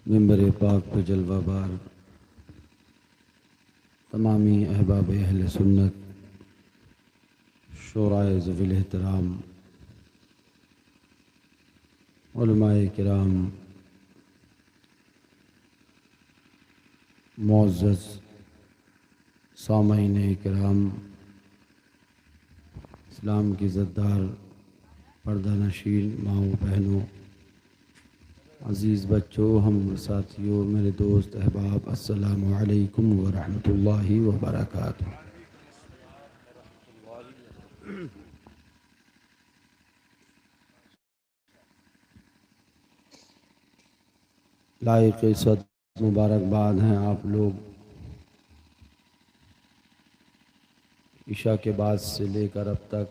मिंबर पाक पे जलवा बार तमामी अहबाब अहल सुन्नत, शोराए ज़वील एहतराम, उलमाए किराम, मुअज़्ज़ज़ सामईन किराम, इस्लाम की ज़द्दार पर्दा नशीन माओ बहनों, अज़ीज़ बच्चों, हम साथियों, मेरे दोस्त अहबाब, अस्सलामु अलैकुम व रहमतुल्लाहि व बरकातुहू। लायक इज़्ज़त मुबारकबाद हैं आप लोग इशा के बाद से लेकर अब तक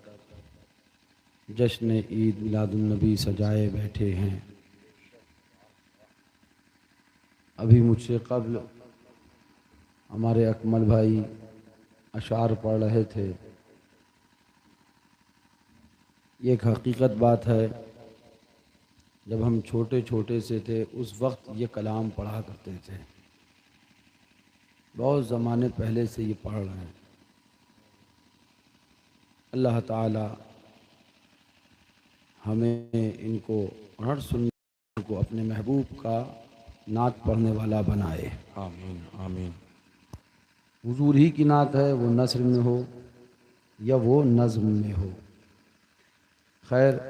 जश्न ईद मिलादुन्नबी सजाए बैठे हैं। अभी मुझसे कब्ल हमारे अकमल भाई अशार पढ़ रहे थे। ये एक हकीकत बात है, जब हम छोटे छोटे से थे उस वक्त ये कलाम पढ़ा करते थे। बहुत ज़माने पहले से ये पढ़ रहे हैं। अल्लाह ताला हमें इनको हर सुन्नी को अपने महबूब का नात पढ़ने वाला बनाए। आमीन आमीन। हुजूर ही की नात है, वो नस्र में हो या वो नज़्म में हो। खैर,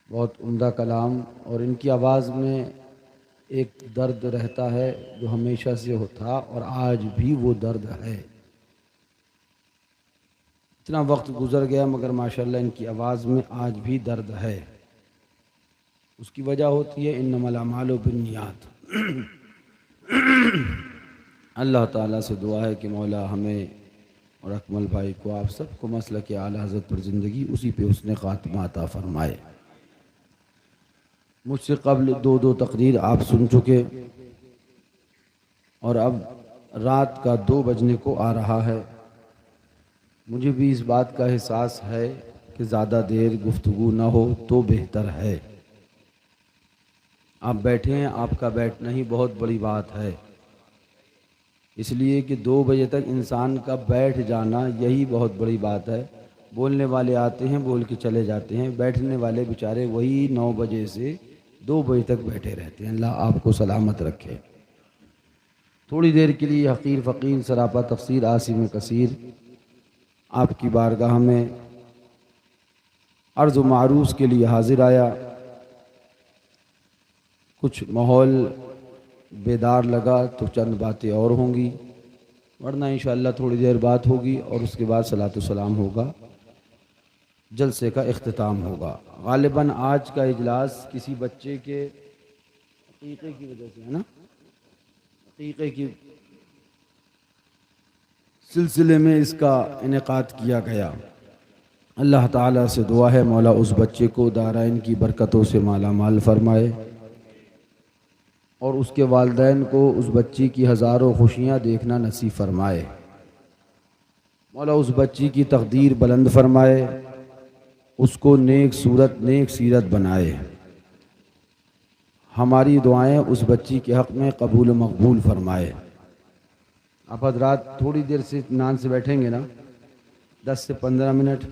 बहुत उम्दा कलाम, और इनकी आवाज़ में एक दर्द रहता है जो हमेशा से होता और आज भी वो दर्द है। इतना वक्त गुज़र गया मगर माशाल्लाह इनकी आवाज़ में आज भी दर्द है। उसकी वजह होती है इन्नमल अमालु बिन्नियात। अल्लाह ताला से दुआ है कि मौला हमें और अकमल भाई को, आप सबको मसलक आला हज़रत पर ज़िंदगी उसी पे उसने ख़ात्मा अता फ़रमाए। मुझसे कब्ल दो तकरीर आप सुन चुके और अब रात का 2 बजने को आ रहा है। मुझे भी इस बात का एहसास है कि ज़्यादा देर गुफ्तगू ना हो तो बेहतर है। आप बैठे हैं, आपका बैठना ही बहुत बड़ी बात है, इसलिए कि 2 बजे तक इंसान का बैठ जाना यही बहुत बड़ी बात है। बोलने वाले आते हैं, बोल के चले जाते हैं, बैठने वाले बेचारे वही 9 बजे से 2 बजे तक बैठे रहते हैं। अल्लाह आपको सलामत रखे। थोड़ी देर के लिए हकीर फ़कीर सरापा तफसीर आसिम कसीर आपकी बारगाह में अर्ज़ मारूज़ के लिए हाजिर आया। कुछ माहौल बेदार लगा तो चंद बातें और होंगी, वरना इंशाअल्लाह थोड़ी देर बात होगी और उसके बाद सलातो सलाम होगा, जलसे का इख्तिताम होगा। गालिबन आज का इजलास किसी बच्चे के अक़ीक़े की वजह से है ना, अक़ीक़े की सिलसिले में इसका इनेकाद किया गया। अल्लाह ताला से दुआ है मौला उस बच्चे को दाराइन की बरकतों से माला माल फरमाए और उसके वालिदैन को उस बच्ची की हज़ारों खुशियाँ देखना नसीब फरमाए। मौला उस बच्ची की तकदीर बुलंद फरमाए, उसको नेक सूरत नेक सीरत बनाए। हमारी दुआएं उस बच्ची के हक़ में कबूल मकबूल फरमाए। आप हज़रात थोड़ी देर से इत्मीनान से बैठेंगे ना, 10 से 15 मिनट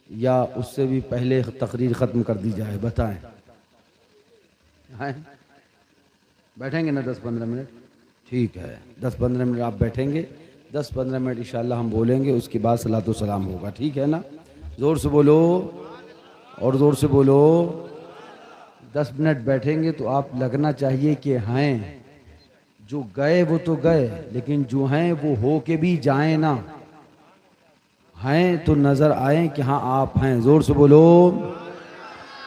या उससे भी पहले तकरीर ख़त्म कर दी जाए, बताएं? बैठेंगे ना 10-15 मिनट? ठीक है, 10-15 मिनट आप बैठेंगे, 10-15 मिनट इंशाअल्लाह हम बोलेंगे, उसके बाद सलातो सलाम होगा। ठीक है ना? ज़ोर से बोलो और ज़ोर से बोलो। 10 मिनट बैठेंगे तो आप लगना चाहिए कि हैं, जो गए वो तो गए, लेकिन जो हैं वो हो के भी जाएं ना, हैं तो नज़र आए कि हाँ आप हैं। ज़ोर से बोलो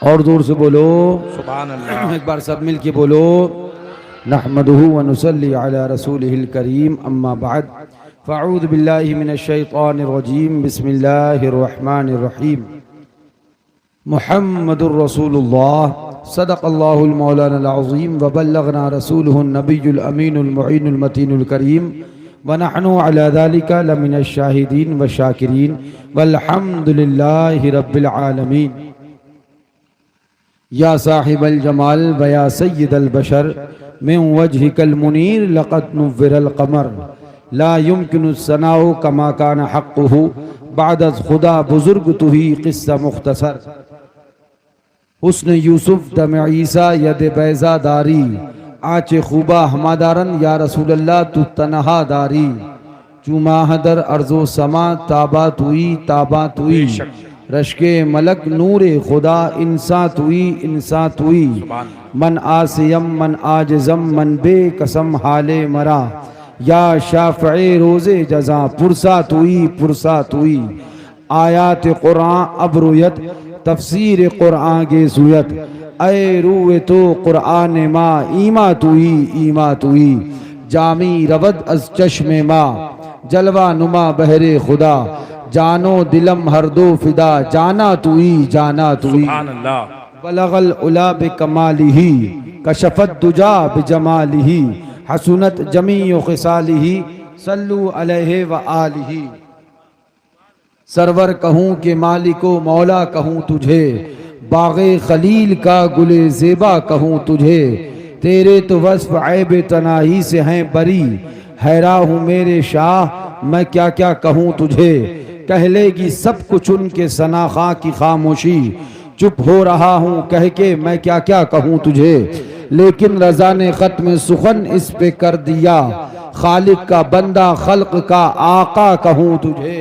और ज़ोर से बोलो सुभान अल्लाह। एक बार सब मिल के बोलो नहमदुहु व नुसल्ली अला रसूलिहिल करीम, अम्मा बाद, फ़अऊज़ु बिल्लाहि मिनश शैतानिर रजीम, बिस्मिल्लाहिर रहमानिर रहीम। मुहम्मदुर रसूलुल्लाह सदक़ल्लाहुल मौलानाल अज़ीम व बल्लगना रसूलुहुन नबियुल अमीनुल मुईनुल मतीनुल करीम व नहनु अला ज़ालिका लमिनश शाहिदीन व शाकिरीन वल्हम्दुलिल्लाहि रब्बिल आलमीन। या साहिबल जमाल व या सय्यदल बशर मिन वजहिकल मुनीर लक़द नुव्विरल क़मर ला युमकिनु सनाउ कमा कान हक़्क़ुहु बाद अज़ खुदा बुजुर्ग तुही क़िस्सा मुख्तसर हुस्न यूसुफ दम ईसा यद बैज़ा दारी आचे खूबा हमादारन या रसूलल्लाह तू तनहा दारी चुमाहदर अर्जो समा ताबा तुई रश्के मलक नूरे खुदा इंसा तुई मन आसियम मन आजम मन बेकसम हाले मरा या शाफ़े रोज़े जज़ा पुरसा तुई आयात कुरान अबरुयत तफसीर कुरान गे सुयत ऐ रूए तो कुरान माँ ईमा तुई जामी रवद अज चश्मे माँ जलवा नुमा बहरे खुदा जानो दिलम हर दो फिदा जाना तुई सुभान अल्लाह। बलगल उला बिकमालिही कशफत दुजा बिजमालिही हसनत जमीउ खिसालिही सल्लु अलैहि व आलिही। सरवर कहूँ के मालिको मौला कहूँ तुझे बाग़े खलील का गुले ज़ेबा कहूँ तुझे तेरे तो वस्फ़ ऐब तनाही से हैं बरी हैरा हूँ मेरे शाह मैं क्या क्या कहूँ तुझे कह लेगी सब कुछ उनके सनाखा की खामोशी चुप हो रहा हूँ कह के मैं क्या क्या कहूँ तुझे लेकिन रज़ा ने ख़त्म सुखन इस पे कर दिया खालिक का बंदा खल्क का आका कहूँ तुझे।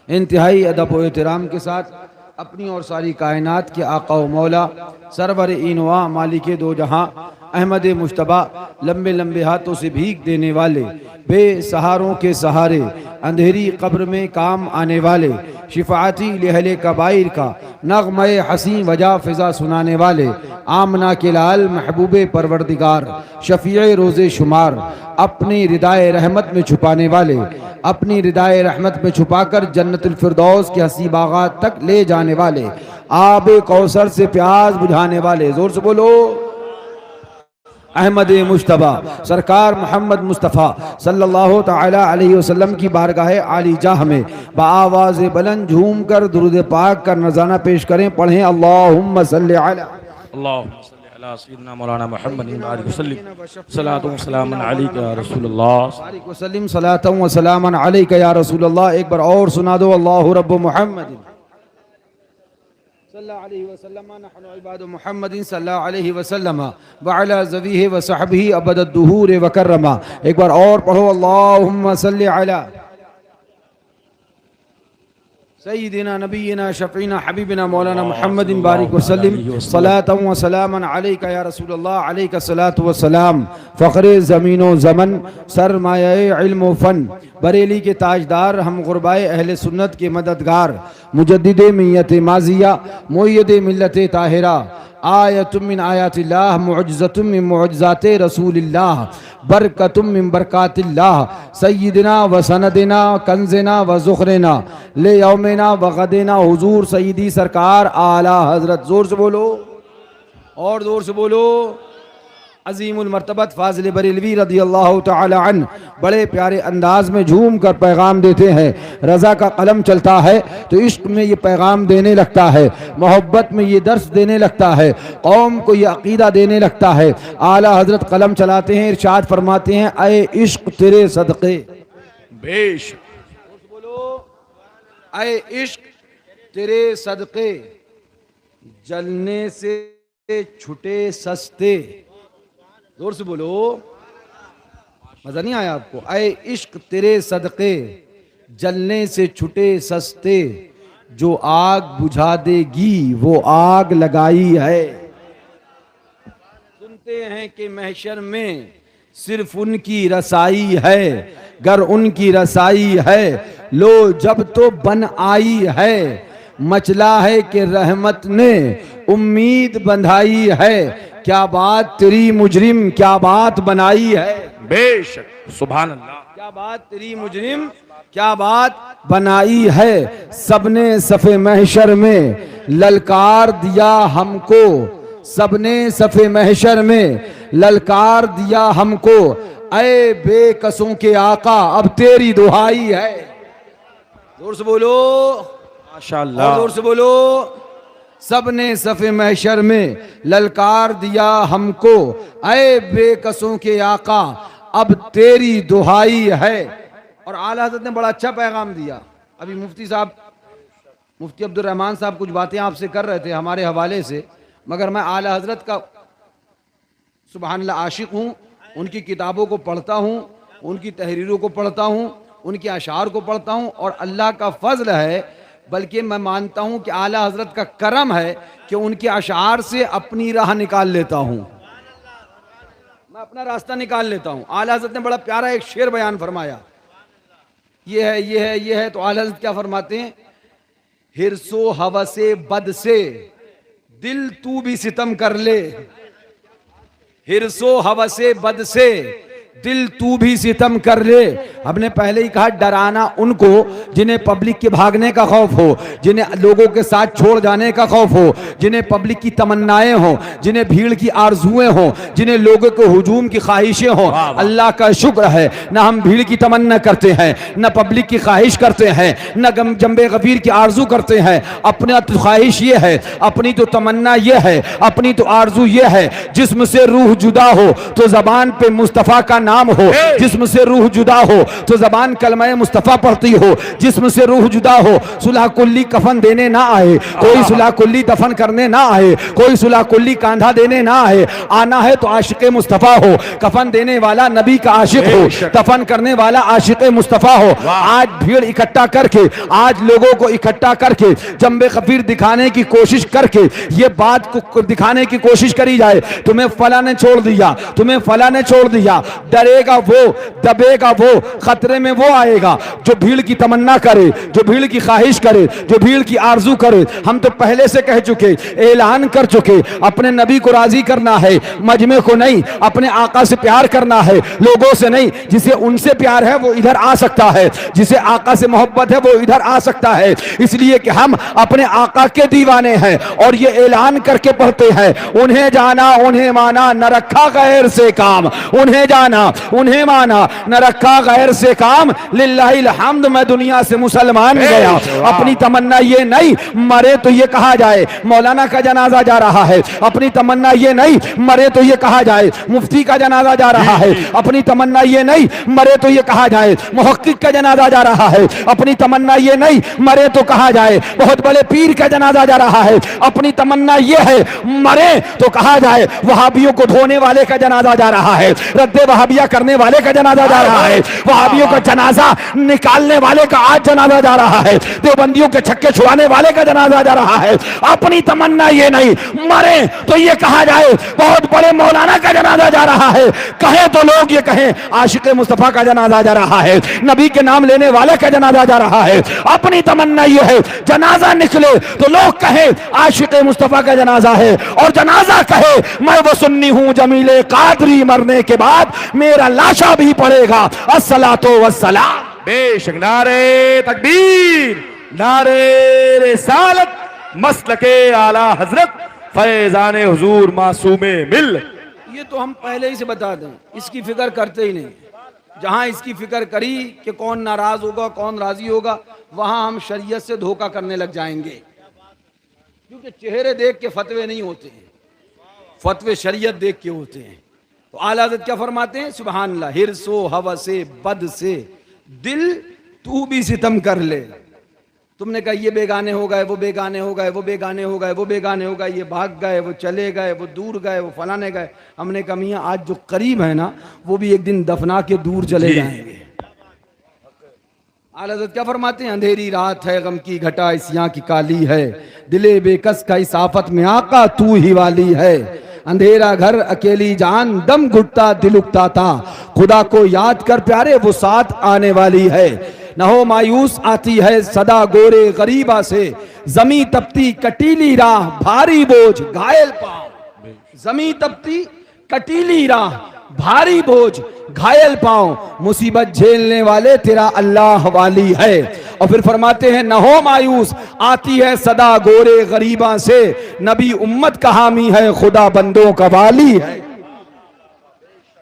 इंतहाई अदब व एहतराम के साथ अपनी और सारी कायनात के आका व मौला सरवर इनवा मालिक दो जहां अहमद मुश्तबा लंबे लंबे हाथों से भीख देने वाले बेसहारों के सहारे अंधेरी कब्र में काम आने वाले शिफाती लहले कबाइर का नगमे हसी वजा फिजा सुनाने वाले आमना के लाल महबूबे परवरदिगार शफीए रोज़े शुमार अपनी रिदाए रहमत में छुपाने वाले अपनी रिदाए रहमत में छुपाकर जन्नतुल फिरदौस के हसी बागात तक ले जाने वाले आबे कौसर से प्यास बुझाने वाले जोर से बोलो अहमद मुश्तबा सरकार मोहम्मद मुस्तफ़ा सल्लल्लाहु ताला अलैहि वसल्लम की बारगाह आली जाह में बाआवाज़ बुलंद झूम कर दुरूद पाक का नज़ाना पेश करें पढ़ें अल्लाहुम्मा सल्लि अला सय्यिदना मौलाना मुहम्मद सलातु व सलामुन अलैका या रसूलल्लाह वसल्लम सलातु व सलामुन अलैका या रसूलल्लाह। एक बार और सुना दो अल्लाहु रब्बु मुहम्मद सल्लल्लाहु अलैहि वसल्लम नहनु इबादु मुहम्मदिन सल्लल्लाहु अलैहि वसल्लम व अला ज़वीहि व सहबिही अबदद दुहूर व कररमा। एक बार और पढ़ो अल्लाहुम्मा सल्लि अला सय्यिदिना नबीना शफ़ीना हबीबिना मौलाना मुहम्मदिन बारिक वसल्लम सलातु व सलामुन अलैका या रसूलल्लाह अलैका सलातु व सलाम फ़ख्रे ज़मीनो ज़मन सरमाये इल्म फ़न बरेली के ताजदार हम गुरबाए अहले सुन्नत के मददगार मुजद्दिदे मियत माजिया मुय्यद मिल्लत ताहिरा आयतुम मिन आयातिल्लाह मुअज्जतुम मिन मुअज्जाते रसूलिल्लाह बरकतुम मिन बरकातिल्लाह सय्यिदिना व सनदिना कंज़िना व ज़ुख़रिना ले यौमिना व गदिना हुजूर सय्यदी सरकार आला हज़रत। ज़ोर से बोलो और ज़ोर से बोलो अजीमुल मर्तबत फाजिल बरेलवी रदी अल्लाह तआला अन बड़े प्यारे अंदाज में झूम कर पैगाम देते हैं। रज़ा का कलम चलता है तो इश्क में ये पैगाम देने लगता है, मोहब्बत में ये दर्स देने लगता है, कौम को ये अकीदा देने लगता है। आला हजरत कलम चलाते हैं, इरशाद फरमाते हैं ऐ इश्क तेरे सदक़े बेश बोलो ऐ इश्क तेरे सदक़े जलने से छुटे सस्ते। जोर से बोलो मजा नहीं आया आपको। ऐ इश्क तेरे सदक़े जलने से छुटे सस्ते जो आग बुझा देगी वो आग लगाई है। सुनते हैं कि महशर में सिर्फ उनकी रसाई है, गर उनकी रसाई है लो जब तो बन आई है। मचला है कि रहमत ने उम्मीद बंधाई है, क्या बात तेरी मुजरिम क्या बात बनाई है। बेशक सुभान अल्लाह। क्या बात तेरी मुजरिम क्या बात बनाई है। सबने सफ़े महशर में ललकार दिया हमको, सबने सफ़े महशर में ललकार दिया हमको। ऐ बेकसों के आका अब तेरी दुहाई है। जोर से बोलो माशाअल्लाह, जोर से बोलो सबने सफ़े महशर में ललकार दिया हमको, ऐ बेकसों के आका अब तेरी दुहाई है। और आला हज़रत ने बड़ा अच्छा पैगाम दिया। अभी मुफ्ती साहब, मुफ्ती अब्दुल रहमान साहब कुछ बातें आपसे कर रहे थे हमारे हवाले से, मगर मैं आला हज़रत का सुबहानल्लाह आशिक हूँ, उनकी किताबों को पढ़ता हूँ, उनकी तहरीरों को पढ़ता हूँ, उनके अशार को पढ़ता हूँ, और अल्लाह का फजल है, बल्कि मैं मानता हूँ कि आला हज़रत का करम है कि उनके अशार से अपनी राह निकाल लेता हूँ, मैं अपना रास्ता निकाल लेता हूँ। आला हज़रत ने बड़ा प्यारा एक शेर बयान फरमाया, ये है ये है ये है। तो आला हज़रत क्या फरमाते हैं, हिरसो हवसे बद से दिल तू भी सितम कर ले, हिरसो हवसे बद से दिल तू भी सितम कर ले। हमने पहले ही कहा, डराना उनको जिन्हें पब्लिक के भागने का खौफ हो, जिन्हें लोगों के साथ छोड़ जाने का खौफ हो, जिन्हें पब्लिक की तमन्नाएं हो, जिन्हें भीड़ की आरजुएं हो, जिन्हें लोगों के हुजूम की ख्वाहिशें हो। अल्लाह का शुक्र है, न हम भीड़ की तमन्ना करते हैं, न पब्लिक की ख्वाहिश करते हैं, न जंबे गफीर की आरजू करते हैं। अपना तो ख्वाहिश ये है, अपनी तो तमन्ना ये है, अपनी तो आरजू ये है, जिस्म से रूह जुदा हो तो जबान पे मुस्तफ़ा का नाम हो, जिस्म से रूह जुदा हो तो जबान कलमा मुस्तफ़ा पढ़ती हो, जिस्म से रूह जुदा हो सुलह कुल्ली कफन देने ना आए, कोई सुलह कुल्ली दफन करने ना आए, कोई सुलह कुल्ली कांधा देने ना आए। आना है तो आशिक मुस्तफ़ा हो, कफन देने वाला नबी का आशिक हो, दफन करने वाला आशिक मुस्तफ़ा हो। आज भीड़ इकट्ठा करके, आज लोगों को इकट्ठा करके जंबे खफीर दिखाने की कोशिश करके ये बात को दिखाने की कोशिश करी जाए, तुम्हें फला ने छोड़ दिया, तुम्हें फला ने छोड़ दिया, डरेगा वो, दबेगा वो, खतरे में वो आएगा जो भीड़ की तमन्ना करे, जो भीड़ की ख्वाहिश करे, जो भीड़ की आरजू करे। हम तो पहले से कह चुके, ऐलान कर चुके, अपने नबी को राजी करना है, मजमे को नहीं, अपने आका से प्यार करना है, लोगों से नहीं। जिसे उनसे प्यार है वो इधर आ सकता है, जिसे आका से मोहब्बत है वो इधर आ सकता है, इसलिए कि हम अपने आका के दीवाने हैं। और ये ऐलान करके पढ़ते हैं, उन्हें जाना उन्हें माना न रखा गैर से काम, उन्हें जाना उन्हें माना न रखा गैर से काम, लिल्लाहिल हम्द मैं दुनिया से मुसलमान गया। अपनी तमन्ना ये नहीं मरे तो ये कहा जाए मौलाना का जनाजा जा रहा है, अपनी तमन्ना ये नहीं मरे तो ये कहा जाए मुफ्ती का जनाजा जा रहा है, अपनी तमन्ना ये नहीं मरे तो ये कहा जाए मुहक्किक का जनाजा जा रहा है, अपनी तमन्ना ये नहीं मरे तो कहा जाए बहुत बड़े पीर का जनाजा जा रहा है, अपनी तमन्ना ये है मरे तो कहा जाए वहाबियों को धोने वाले का जनाजा जा रहा है, रद्दे वहाबिया करने वाले का जनाजा जा रहा है, वहाबियों का जनाजा निकालने वाले का आज जनाजा जा रहा है, देवबंदियों के छक्के छुड़ाने वाले का जनाजा जा रहा है। अपनी तमन्ना ये नहीं मरे तो ये कहा जाए बहुत बड़े मौलाना का जनाजा जा रहा है, कहे तो लोग ये कहें आशिक मुस्तफा का जनाजा जा रहा है, नबी के नाम लेने वाले का जनाजा जा रहा है। अपनी तमन्ना ये है जनाजा निकले तो लोग कहें आशिक मुस्तफा का जनाजा है, और जनाजा कहे मैं वो सुन्नी हूं जमीले कादरी, मरने के बाद मेरा लाशा भी पड़ेगा अस्सलातो वस्सलाम। बेशक नारे तकबीर, नारे रिसालत, मसलके आला हजरत फैजाने हुजूर मासूमे मिल। ये तो हम पहले ही से बता दें, इसकी फिक्र करते ही नहीं। जहां इसकी फिक्र करी कि कौन नाराज होगा कौन राजी होगा, वहां हम शरीयत से धोखा करने लग जाएंगे, क्योंकि चेहरे देख के फतवे नहीं होते हैं, फतवे शरीयत देख के होते हैं। तो आला हज़रत क्या फरमाते हैं, सुभान अल्लाह, हिरसो हवसे बद से दिल तू भी सितम कर ले। तुमने कहा ये बेगाने हो गए, वो बेगाने हो गए, वो बेगाने हो गए, वो बेगाने हो गए, ये भाग गए, वो चले गए, वो दूर गए, वो फलाने गए। हमने कहा मियां आज जो करीब है ना वो भी एक दिन दफना के दूर चले जाएंगे। आला हज़रत क्या फरमाते हैं, अंधेरी रात है गम की घटा इस यहाँ की काली है, दिले बेकस का इस आफत में आका तू ही वाली है। अंधेरा घर अकेली जान दम घुटता दिल उकताता, खुदा को याद कर प्यारे वो साथ आने वाली है। न हो मायूस आती है सदा गोरे गरीबा से, जमी तपती कटीली राह भारी बोझ घायल पांव, जमी तपती कटीली राह भारी बोझ घायल पांव, मुसीबत झेलने वाले तेरा अल्लाह वाली है। और फिर फरमाते हैं न हो मायूस आती है सदा गोरे गरीबा से, नबी उम्मत का हामी है खुदा बंदों का वाली है।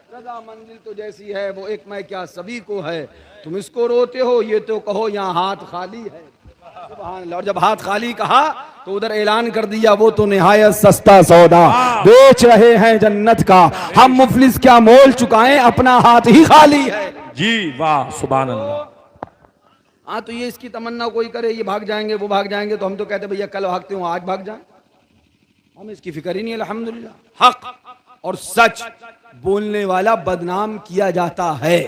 रजा मंजिल तो जैसी है वो एक मैं क्या सभी को है, तुम इसको रोते हो ये तो कहो यहाँ हाथ खाली है। सुभान अल्लाह। और जब हाथ खाली कहा तो उधर ऐलान कर दिया वो तो निहायत सस्ता सौदा, बेच रहे हैं जन्नत का, हम मुफलिस क्या मोल चुकाएं, अपना हाथ ही खाली है। जी वाह सुभान अल्लाह। हाँ तो ये इसकी तमन्ना कोई करे ये भाग जाएंगे वो भाग जाएंगे, तो हम तो कहते भैया कल भागते हो आज भाग जाए, हम इसकी फिक्र ही नहीं है। अल्हम्दुलिल्लाह हक और सच बोलने वाला बदनाम किया जाता है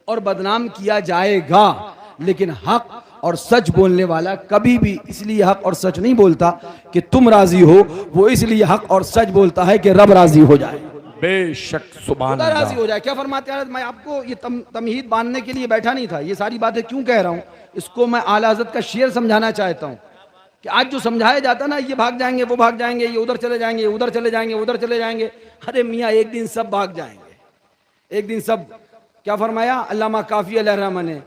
और बदनाम किया जाएगा, लेकिन हक और सच बोलने वाला कभी भी इसलिए हक और सच नहीं बोलता कि तुम राजी हो, वो इसलिए हक और सच बोलता है कि रब राजी हो जाए, बेशक सुभान खुदा राजी अल्लाह। हो जाए। क्या फरमाते हैं, मैं आपको ये तमहीद बांधने के लिए बैठा नहीं था, ये सारी बातें क्यों कह रहा हूं, इसको मैं आला हज़रत का शेर समझाना चाहता हूं कि आज जो समझाया जाता ना ये भाग जाएंगे वो भाग जाएंगे, ये उधर चले जाएंगे उधर चले जाएंगे उधर चले जाएंगे, अरे मियाँ एक दिन सब भाग जाएंगे, एक दिन सब। क्या फरमाया अल्लामा काफी अलैहिर्रहमान ने,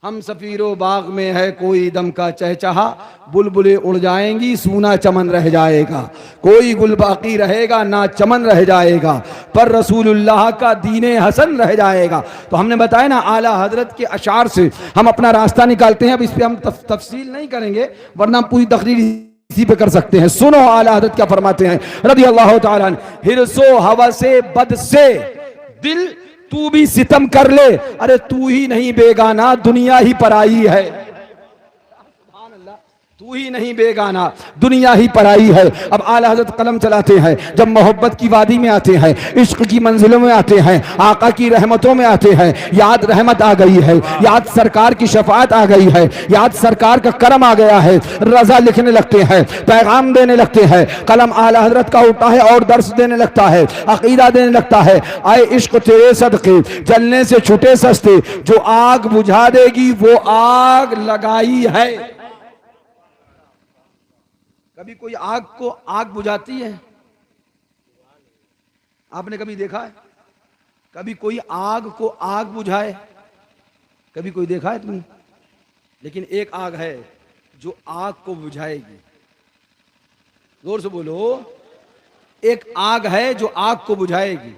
हम सफीरो बाग में है कोई दम का चहचहा, बुलबुलें उड़ जाएंगी सूना चमन रह जाएगा, कोई गुल बाकी रहेगा ना चमन रह जाएगा, पर रसूलुल्लाह का दीने हसन रह जाएगा। तो हमने बताया ना आला हजरत के अशार से हम अपना रास्ता निकालते हैं। अब इस पे हम तफसील नहीं करेंगे वरना पूरी तकरीर इसी पे कर सकते हैं। सुनो आला हजरत क्या फरमाते हैं रज़ी अल्लाह तआला अन्हु, हिर्सो हवसे बद से दिल तू भी सितम कर ले, अरे तू ही नहीं बेगाना दुनिया ही पराई है, तू ही नहीं बेगाना दुनिया ही पराई है। अब आला हज़रत कलम चलाते हैं, जब मोहब्बत की वादी में आते हैं, इश्क की मंजिलों में आते हैं, आका की रहमतों में आते हैं, याद रहमत आ गई है, याद सरकार की शफाअत आ गई है, याद सरकार का करम आ गया है, रजा लिखने लगते हैं, पैगाम देने लगते हैं, कलम आला हज़रत का उठता है और दर्स देने लगता है, अकीदा देने लगता है। आए इश्क तेरे सदके जलने से छूटे सस्ते, जो आग बुझा देगी वो आग लगाई है। कभी कोई आग को आग बुझाती है? आपने कभी देखा है? कभी कोई आग को आग बुझाए? कभी कोई देखा है तुमने? लेकिन एक आग है जो आग को बुझाएगी। जोर से बोलो, एक आग है जो आग को बुझाएगी।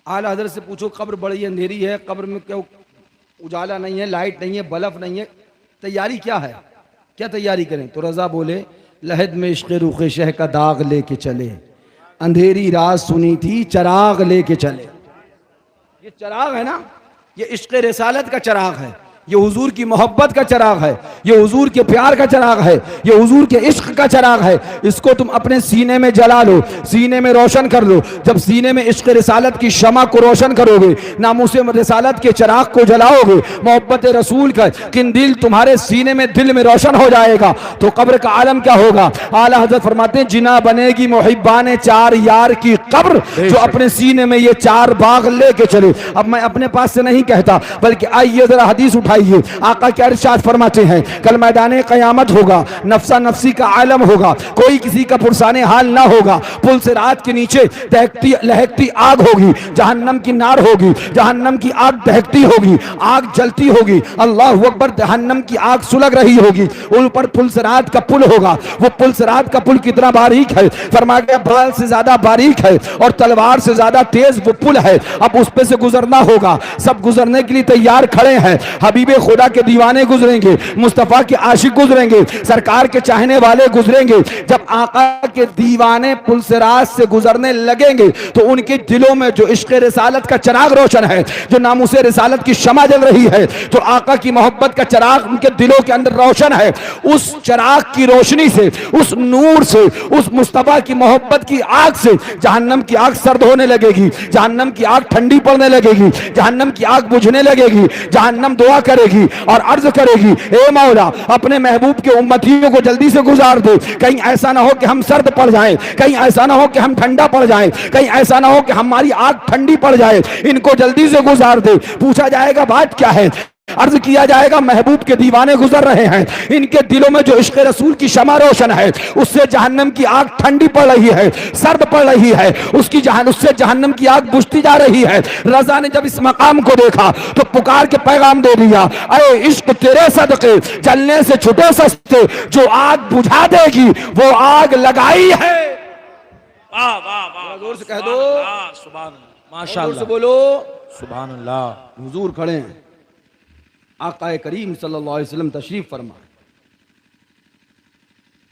आला हज़रत से पूछो कब्र बड़ी अंधेरी है, कब्र में क्यों उजाला नहीं है, लाइट नहीं है, बल्ब नहीं है, तैयारी क्या है, क्या तैयारी करें? तो रजा बोले लहद में इश्क़ रुख़ शह का दाग लेके चले, अंधेरी रात सुनी थी चराग लेके चले। ये चराग है ना, ये इश्क़ रिसालत का चराग है, ये हुजूर की मोहब्बत का चराग है, ये हुजूर के प्यार का चराग है, ये हुजूर के इश्क का चराग है। इसको तुम अपने सीने में जला लो, सीने में रोशन कर लो। जब सीने में इश्क रिसालत की शमा को रोशन करोगे, नामूसे रिसालत के चराग को जलाओगे, मोहब्बत रसूल का किंदिल तुम्हारे सीने में दिल में रोशन हो जाएगा, तो कब्र का आलम क्या होगा? आला हज़रत फरमाते हैं जिना बनेगी मुहिब्बाने चार यार की कब्र, जो अपने सीने में ये चार बाग लेके चले। अब मैं अपने पास से नहीं कहता, बल्कि आइए जरा हदीस उठाइए। आका क्या इरशाद फरमाते हैं, कल मैदाने क़यामत होगा, नफ्सा नफ्सी का आलम होगा, कोई किसी का पुरसाने हाल ना होगा, पुल से रात के नीचे दहकती लहकती आग होगी, जहन्नम की नार होगी, जहन्नम की आग दहकती होगी, आग जलती होगी, अल्लाह अकबर, जहन्नम की आग सुलग रही होगी, उन पर पुल से रात का पुल होगा। वो पुल से रात का पुल कितना बारीक है, फरमाया गया बाल से ज्यादा बारीक है और तलवार से ज्यादा तेज वो पुल है। अब उस पे से गुजरना होगा, सब गुजरने के लिए तैयार खड़े हैं। हबीबे खुदा के दीवाने गुजरेंगे, मुस्तफा के आशिक गुजरेंगे, सरकार के चाहने वाले गुजरेंगे। जब आका के दीवाने पुल सिरात से गुजरने लगेंगे तो उनके दिलों में जो इश्क़ रिसालत का चराग रोशन है, जो नामूसे रिसालत की शमा जल रही है, तो आका की मोहब्बत का चराग उनके दिलों के अंदर रोशन है, उस चराग की रोशनी से, उस नूर से, उस मुस्तफा की मोहब्बत की आग से जहन्नम की आग सर्द होने लगेगी, जहन्नम की आग ठंडी पड़ने लगेगी, जहन्नम की आग बुझने लगेगी। जहन्नम दुआ करेगी और अर्ज करेगी, ए मौला अपने महबूब के उम्मतियों को जल्दी से गुजार दे, कहीं ऐसा ना हो कि हम सर्द पड़ जाएं, कहीं ऐसा ना हो कि हम ठंडा पड़ जाएं, कहीं ऐसा ना हो कि हमारी आग ठंडी पड़ जाए, इनको जल्दी से गुजार दे। पूछा जाएगा बात क्या है? अर्ज किया जाएगा महबूब के दीवाने गुजर रहे हैं, इनके दिलों में जो इश्क़ रसूल की शमा रोशन है उससे जहन्नम की आग ठंडी पड़ रही है, सर्द पड़ रही है, उससे जहन्नम की आग बुझती जा रही है। रजा ने जब इस मकाम को देखा तो पुकार के पैगाम दे दिया, अरे इश्क तेरे सदके जलने से छुटे सस्ते, जो आग बुझा देगी वो आग लगाई है। वाह वाह वाह, जोर से कह दो सुभान अल्लाह, माशाअल्लाह, जोर से बोलो सुभान अल्लाह। हुजूर खड़े हैं, आका करीम सल्लल्लाहु अलैहि वसल्लम तशरीफ फरमा,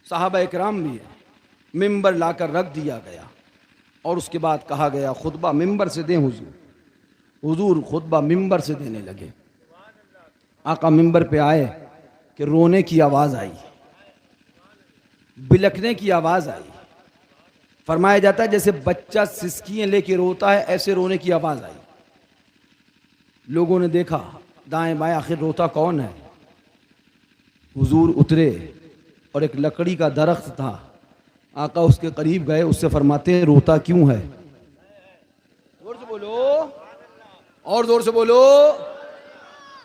सहाबा इकराम भी है। मिंबर लाकर रख दिया गया और उसके बाद कहा गया खुतबा मिंबर से दें हुजूर। हुजूर खुतबा मिंबर से देने लगे। आका मिंबर पे आए कि रोने की आवाज़ आई, बिलखने की आवाज़ आई। फरमाया जाता है जैसे बच्चा सिसकियाँ लेके रोता है, ऐसे रोने की आवाज़ आई। लोगों ने देखा दाएं बाएं, आखिर रोता कौन है। हुजूर उतरे और एक लकड़ी का दरख्त था, आका उसके करीब गए, उससे फरमाते हैं रोता क्यों है। जोर से बोलो, और जोर से बोलो।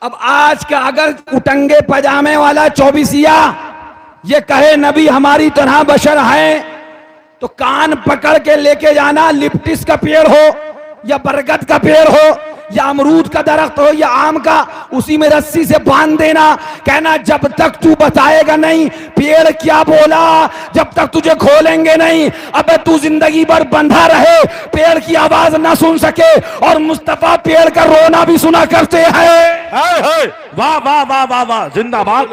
अब आज का अगर उटंगे पजामे वाला चौबीसिया ये कहे नबी हमारी तरह बशर है, तो कान पकड़ के लेके जाना, लिप्टिस का पेड़ हो या बरगद का पेड़ हो या अमरूद का दरख्त हो या आम का, उसी में रस्सी से बांध देना, कहना जब तक तू बताएगा नहीं पेड़ क्या बोला, जब तक तुझे खोलेंगे नहीं, अबे तू जिंदगी भर बंधा रहे, पेड़ की आवाज ना सुन सके। और मुस्तफा पेड़ का रोना भी सुना करते हैं। वाह वाह वाह वाह वाह, जिंदाबाद।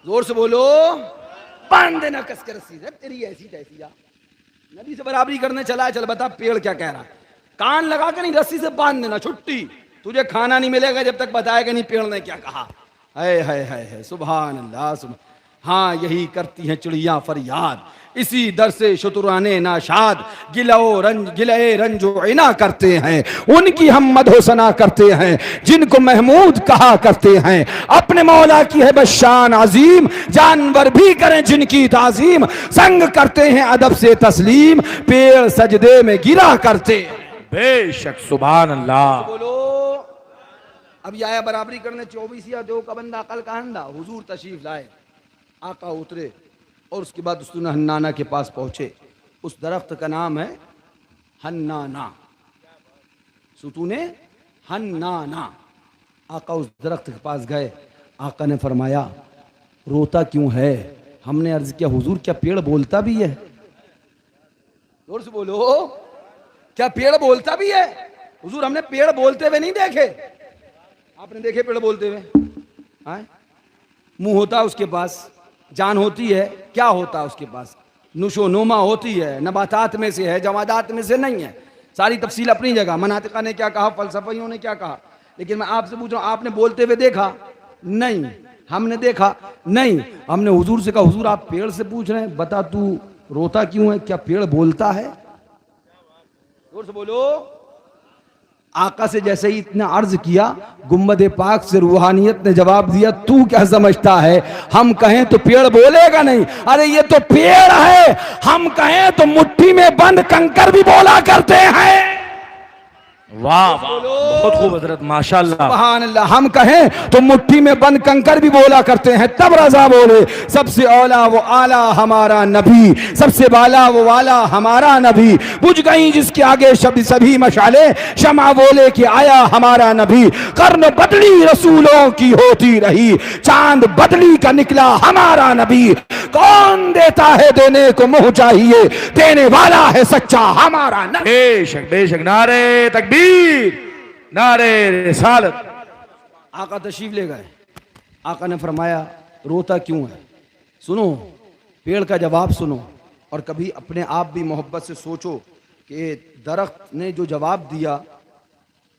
जोर से बोलो। बांध देना कस के रस्सी से, तेरी ऐसी तैसी। नबी से बराबरी करने चला है, चल बता पेड़ क्या कह रहा। कान लगा के नहीं, रस्सी से बांध देना, छुट्टी, तुझे खाना नहीं मिलेगा जब तक बताएगा नहीं पेड़ ने क्या कहा। है सुभान अल्लाह सुभान। हाँ यही करती हैं चिड़िया फरियाद, इसी दर से शुतुराने नाशाद, गिले रंजो इना करते हैं, उनकी हम मधोसना करते हैं, जिनको महमूद कहा करते हैं। अपने मौला की है बशान अजीम, जानवर भी करें जिनकी ताजीम, संग करते हैं अदब से तस्लीम, पेड़ सजदे में गिरा करते हैं। बेशक सुभान अल्लाह। बोलो। अब ये आया बराबरी करने 24 या 2 का बंदा अकल का हंदा। हुजूर तशरीफ लाए, आका उतरे और उसके बाद उस हन्नाना के पास पहुंचे। उस दरख्त का नाम है हन्नाना, सुतूने हन्नाना। आका उस दरख्त के पास गए, आका ने फरमाया रोता क्यों है। हमने अर्ज किया हुजूर क्या पेड़ बोलता भी है। जोर से बोलो, क्या पेड़ बोलता भी है। हुजूर हमने पेड़ बोलते हुए नहीं देखे। आपने देखे पेड़ बोलते हुए? मुंह होता है उसके पास, जान होती है, क्या होता है उसके पास, नुशो नुमा होती है, नबातात में से है, जवादात में से नहीं है। सारी तफसील अपनी जगह, मनातिका ने क्या कहा, फलसफियों ने क्या कहा, लेकिन मैं आपसे पूछ रहा हूं आपने बोलते हुए देखा? नहीं। हमने देखा? नहीं। हमने हुजूर से कहा हुजूर आप पेड़ से पूछ रहे हैं, बता तू रोता क्यों है, क्या पेड़ बोलता है। जोर से बोलो। आका से जैसे ही इतना अर्ज किया, गुम्बद पाक से रूहानियत ने जवाब दिया तू क्या समझता है, हम कहें तो पेड़ बोलेगा नहीं, अरे ये तो पेड़ है, हम कहें तो मुट्ठी में बंद कंकर भी बोला करते हैं। वाह बहुत खूब हजरत, माशाल्लाह सुभान अल्लाह। हम कहें तो मुट्ठी में बंद कंकर भी बोला करते हैं। तब रजा बोले सबसे औला वो आला हमारा नबी, सबसे बाला वो वाला हमारा नबी, बुझ गई जिसके आगे शब्द सभी मशाले, शमा बोले कि आया हमारा नबी। कर्न बदली रसूलों की होती रही, चांद बदली का निकला हमारा नबी। कौन देता है देने को मुंह चाहिए, देने वाला है सच्चा हमारा नबी। बेशक बेशक, नारे तकबीर, नारे रिसालत। आका तशरीफ ले गए। आका ने फरमाया रोता क्यों है, सुनो पेड़ का जवाब सुनो, और कभी अपने आप भी मोहब्बत से सोचो कि दरख्त ने जो जवाब दिया,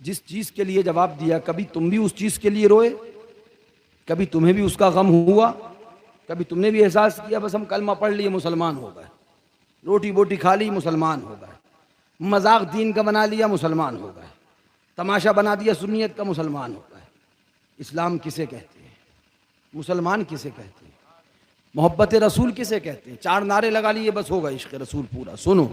जिस चीज़ के लिए जवाब दिया, कभी तुम भी उस चीज़ के लिए रोए, कभी तुम्हें भी उसका गम हुआ, कभी तुमने भी एहसास किया बस हम कलमा पढ़ लिए मुसलमान हो गए, रोटी बोटी खा ली मुसलमान हो गए, मजाक दीन का बना लिया मुसलमान हो गए, तमाशा बना दिया सुन्नियत का मुसलमान हो गए। इस्लाम किसे कहते हैं, मुसलमान किसे कहते हैं, मोहब्बत रसूल किसे कहते हैं। 4 नारे लगा लिए बस होगा इश्क रसूल पूरा। सुनो,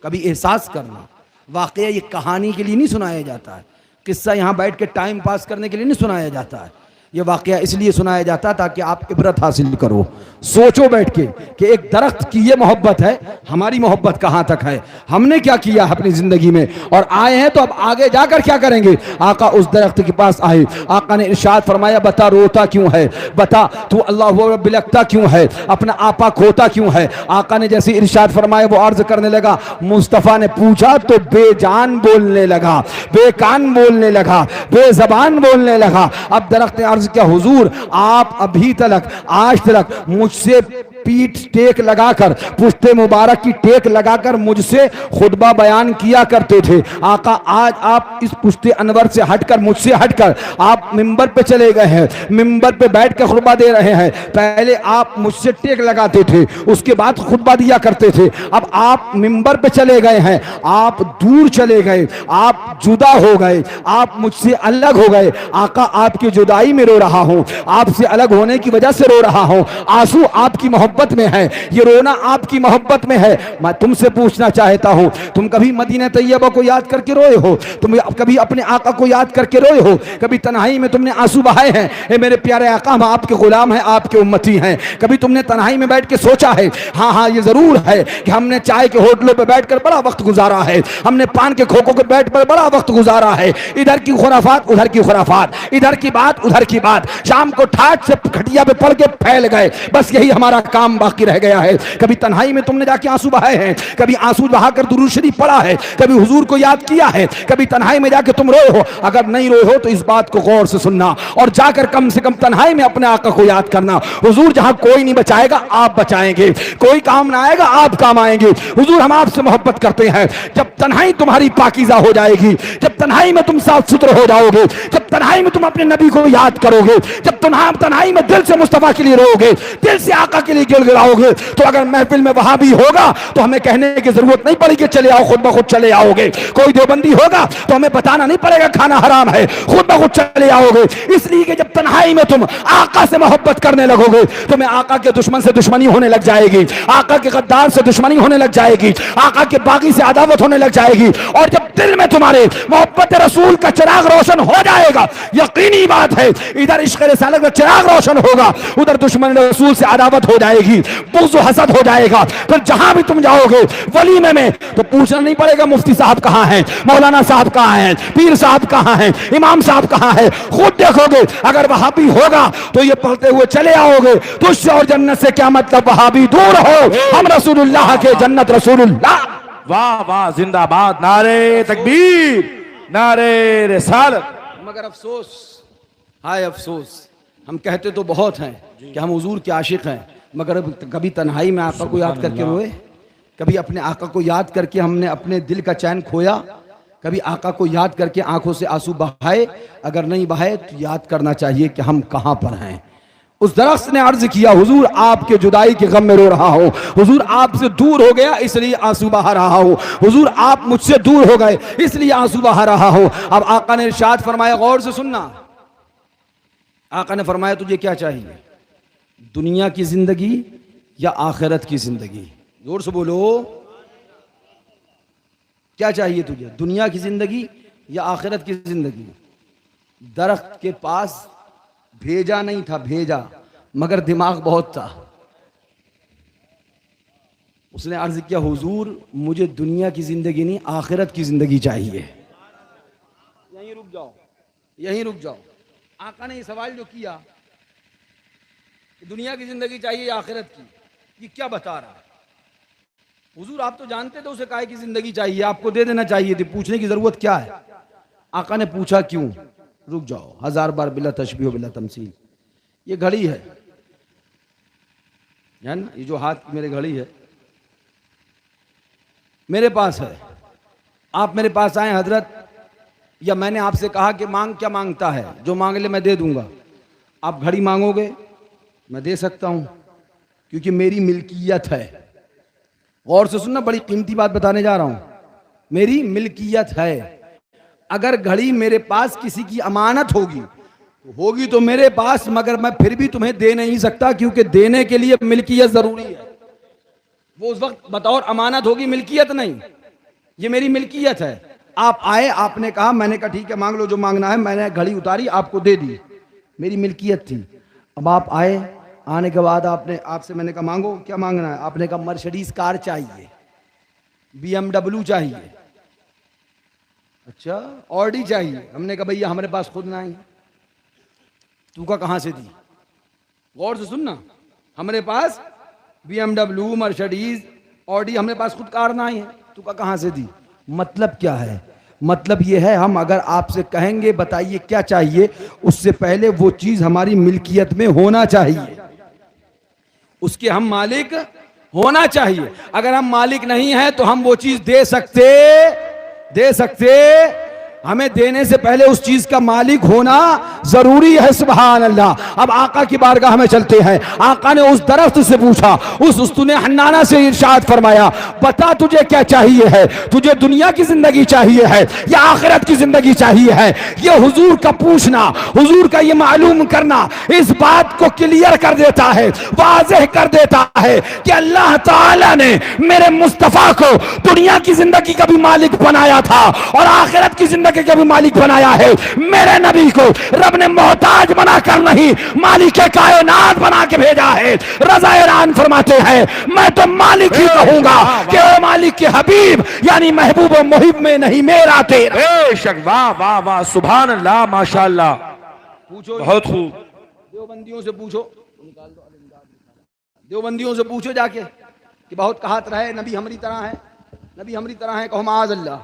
कभी एहसास करना, वाकया ये कहानी के लिए नहीं सुनाया जाता है, किस्सा यहाँ बैठ के टाइम पास करने के लिए नहीं सुनाया जाता है, ये वाकया इसलिए सुनाया जाता ताकि आप इबरत हासिल करो। सोचो बैठ के कि एक दरख्त की ये मोहब्बत है, हमारी मोहब्बत कहाँ तक है, हमने क्या किया अपनी जिंदगी में, और आए हैं तो अब आगे जाकर क्या करेंगे। आका उस दरख्त के पास आए, आका ने इरशाद फरमाया बता रोता क्यों है, बता तू अल्लाह बिलखता क्यों है, अपना आपा खोता क्यों है। आका ने जैसे इरशाद फरमाया वो अर्ज करने लगा, मुस्तफ़ा ने पूछा तो बेजान बोलने लगा, बेकान बोलने लगा, बेजबान बोलने लगा। अब दरख्त ने अर्ज किया, हुजूर आप अभी तक आज तक मुझसे पीठ टेक लगाकर, पुश्ते मुबारक की टेक लगाकर मुझसे खुतबा बयान किया करते थे। आका आज आप इस पुश्ते अनवर से हटकर, मुझसे हटकर आप मिंबर पे चले गए हैं, मिंबर पे बैठ कर खुतबा दे रहे हैं। पहले आप मुझसे टेक लगाते थे, उसके बाद खुतबा दिया करते थे। अब आप मिंबर पे चले गए हैं, आप दूर चले गए, आप जुदा हो गए, आप मुझसे अलग हो गए। आका आपकी जुदाई में रो रहा हूं, आपसे अलग होने की वजह से रो रहा हूं। आंसू आपकी मोहब्बत में है, ये रोना आपकी मोहब्बत में है। मैं तुमसे पूछना चाहता हूं, तुम कभी मदीना तैयबा को याद करके रोए हो? तुम कभी अपने आका को याद करके रोए हो? कभी तन्हाई में तुमने आंसू बहाए हैं? ए मेरे प्यारे आका, हम आपके गुलाम हैं, आपके उम्मती हैं। कभी तुमने तन्हाई में बैठ के सोचा है? हाँ हाँ, ये जरूर है कि हमने चाय के होटलों पे बैठकर बड़ा वक्त गुजारा है, हमने पान के खोखों पे बैठ कर बड़ा वक्त गुजारा है। इधर की खुराफात, उधर की खुराफात, इधर की बात, उधर की बात, शाम को ठाट से खटिया पे पड़ के फैल गए, बस यही हमारा काम बाकी रह गया है। कभी तन्हाई में तुमने जाके आंसू बहाए हैं? कभी आंसू बहाकर दुरूद शरीफ पढ़ा है? कभी हुजूर को याद किया है? कभी तन्हाई में जाके तुम रोए हो? अगर नहीं रोए हो तो इस बात को गौर से सुनना और जाकर कम से कम तन्हाई में अपने आका को याद करना। हुजूर जहां कोई नहीं बचाएगा, आप बचाएंगे, कोई काम ना आएगा, आप काम आएंगे। हुजूर हम आपसे मोहब्बत करते हैं। जब तन्हाई तुम्हारी पाकीज़ा हो जाएगी, जब तन्हाई में तुम साफ सुथरे हो जाओगे, जब तन्हाई में तुम अपने नबी को याद करोगे, जब तुम तन्हाई में दिल से मुस्तफा के लिए रोओगे, दिल से आका के लिए गिड़गिड़ाओगे, तो अगर महफिल में वहां भी होगा तो हमें कहने की जरूरत नहीं पड़ेगी चले आओ, खुद ब खुद चले आओगे। कोई देवबंदी होगा तो हमें बताना नहीं पड़ेगा खाना हराम है, खुद ब खुद चले आओगे। इसलिए कि जब तन्हाई में तुम आका से मोहब्बत करने लगोगे, तुम्हें आका के दुश्मन से दुश्मनी होने लग जाएगी, आका के गद्दार से दुश्मनी होने लग जाएगी, आका के बागी से अदावत होने लग जाएगी। और जब दिल में तुम्हारे मोहब्बत रसूल का चिराग रोशन हो जाएगा, यकीनी बात है इधर इश्क़ रिसालत का चिराग रोशन होगा, उधर दुश्मन रसूल से अदावत हो जाएगी, बुग़्ज़ व हसद हो जाएगा। फिर जहां भी तुम जाओगे वलीमे में तो पूछना नहीं पड़ेगा मुफ्ती साहब कहां हैं, मौलाना साहब कहां हैं, पीर साहब कहां हैं, इमाम साहब कहां हैं। खुद देखोगे अगर वहाबी होगा तो ये पढ़ते हुए चले आओगे, तुझसे और जन्नत से क्या मतलब, वहाबी दूर हो, हम रसूलुल्लाह के, जन्नत रसूलुल्लाह। वाह वाह, जिंदाबाद, नारे तकबीर, नारे रिसालत। मगर अफसोस, हाय अफसोस, हम कहते तो बहुत हैं कि हम हुजूर के आशिक हैं, मगर कभी तन्हाई में आका को याद करके रोए? कभी अपने आका को याद करके हमने अपने दिल का चैन खोया? कभी आका को याद करके आंखों से आंसू बहाए? अगर नहीं बहाए तो याद करना चाहिए कि हम कहां पर हैं। उस दरख्त ने अर्ज किया, हुजूर आपके जुदाई के गम में रो रहा हूं, हुजूर आपसे दूर हो गया इसलिए आंसू बहा रहा हूं, हुजूर आप मुझसे दूर हो गए इसलिए आंसू बहा रहा हूं। अब आका ने इरशाद फरमाया, गौर से सुनना, आका ने फरमाया तुझे क्या चाहिए, दुनिया की जिंदगी या आखिरत की जिंदगी? जोर से बोलो, क्या चाहिए तुझे, दुनिया की जिंदगी या आखिरत की जिंदगी? दरख्त के पास भेजा नहीं था, भेजा, मगर दिमाग बहुत था। उसने अर्ज किया, हुजूर मुझे दुनिया की जिंदगी नहीं, आखिरत की जिंदगी चाहिए। यहीं रुक जाओ, यहीं रुक जाओ। आका ने ये सवाल जो किया कि दुनिया की जिंदगी चाहिए या आखिरत की, ये क्या बता रहा है? हुजूर आप तो जानते थे उसे काहे की जिंदगी चाहिए, आपको दे देना चाहिए थी, पूछने की जरूरत क्या है? आका ने पूछा क्यों? रुक जाओ, 1000 बार बिला तशबीह बिला तमसील। ये घड़ी है ना, ये जो हाथ की मेरे घड़ी है मेरे पास है, आप मेरे पास आए हजरत, या मैंने आपसे कहा कि मांग, क्या मांगता है, जो मांग ले मैं दे दूंगा। आप घड़ी मांगोगे, मैं दे सकता हूं क्योंकि मेरी मिल्कियत है। गौर से सुनना, बड़ी कीमती बात बताने जा रहा हूं, मेरी मिल्कियत है। अगर घड़ी मेरे पास किसी की अमानत होगी तो मेरे पास, मगर मैं फिर भी तुम्हें दे नहीं सकता क्योंकि देने के लिए मिल्कियत जरूरी है। वो उस वक्त बतौर अमानत होगी, मिल्कियत नहीं। ये मेरी मिल्कियत है। आप आए, आपने कहा, मैंने कहा ठीक है मांग लो जो मांगना है, मैंने घड़ी उतारी आपको दे दी, मेरी मिल्कियत थी। अब आप आए, आने के बाद आपसे मैंने कहा मांगो, क्या मांगना है? आपने कहा मर्सिडीज कार चाहिए, BMW चाहिए, अच्छा ऑडी चाहिए। हमने कहा भैया हमारे पास खुद ना है। तू का कहां से दी? गौर से सुनना, हमारे पास BMW, मर्सिडीज, ऑडी, हमारे पास खुद कार ना है, तू का कहां से दी? मतलब क्या है? मतलब ये है, हम अगर आपसे कहेंगे बताइए क्या चाहिए, उससे पहले वो चीज हमारी मिल्कियत में होना चाहिए, उसके हम मालिक होना चाहिए। अगर हम मालिक नहीं हैं तो हम वो चीज दे सकते, हमें देने से पहले उस चीज का मालिक होना जरूरी है। सुभान अल्लाह। अब आका की बारगाह में चलते हैं। आका ने उस दरख्त से पूछा, उस उस्तुने हन्नाना से इरशाद फरमाया, बता तुझे क्या चाहिए है, तुझे दुनिया की जिंदगी चाहिए है या आखिरत की जिंदगी चाहिए है। ये हुजूर का पूछना, हुजूर का ये मालूम करना इस बात को क्लियर कर देता है, वाज़ेह कर देता है कि अल्लाह ताला ने मेरे मुस्तफा को दुनिया की जिंदगी का भी मालिक बनाया था और आखिरत की जिंदगी का भी मालिक बनाया है। मेरे नबी को रब ने मोहताज बनाकर नहीं, मालिक कायनात बना के भेजा है। रज़ा ईरान फरमाते हैं, मैं तो मालिक ही कहूंगा कि ओ मालिक के हबीब, यानी महबूब और मुहिब में नहीं मेरा तेरा। बेशक, वाह वाह वाह, सुभान अल्लाह, माशाअल्लाह, पूछो, बहुत खूब। देवबंदियों से पूछो, देवबंदियों से पूछो जाके कि बहुत कहत रहे नबी हमारी तरह है, नबी हमारी तरह है, कहो माज़ अल्लाह।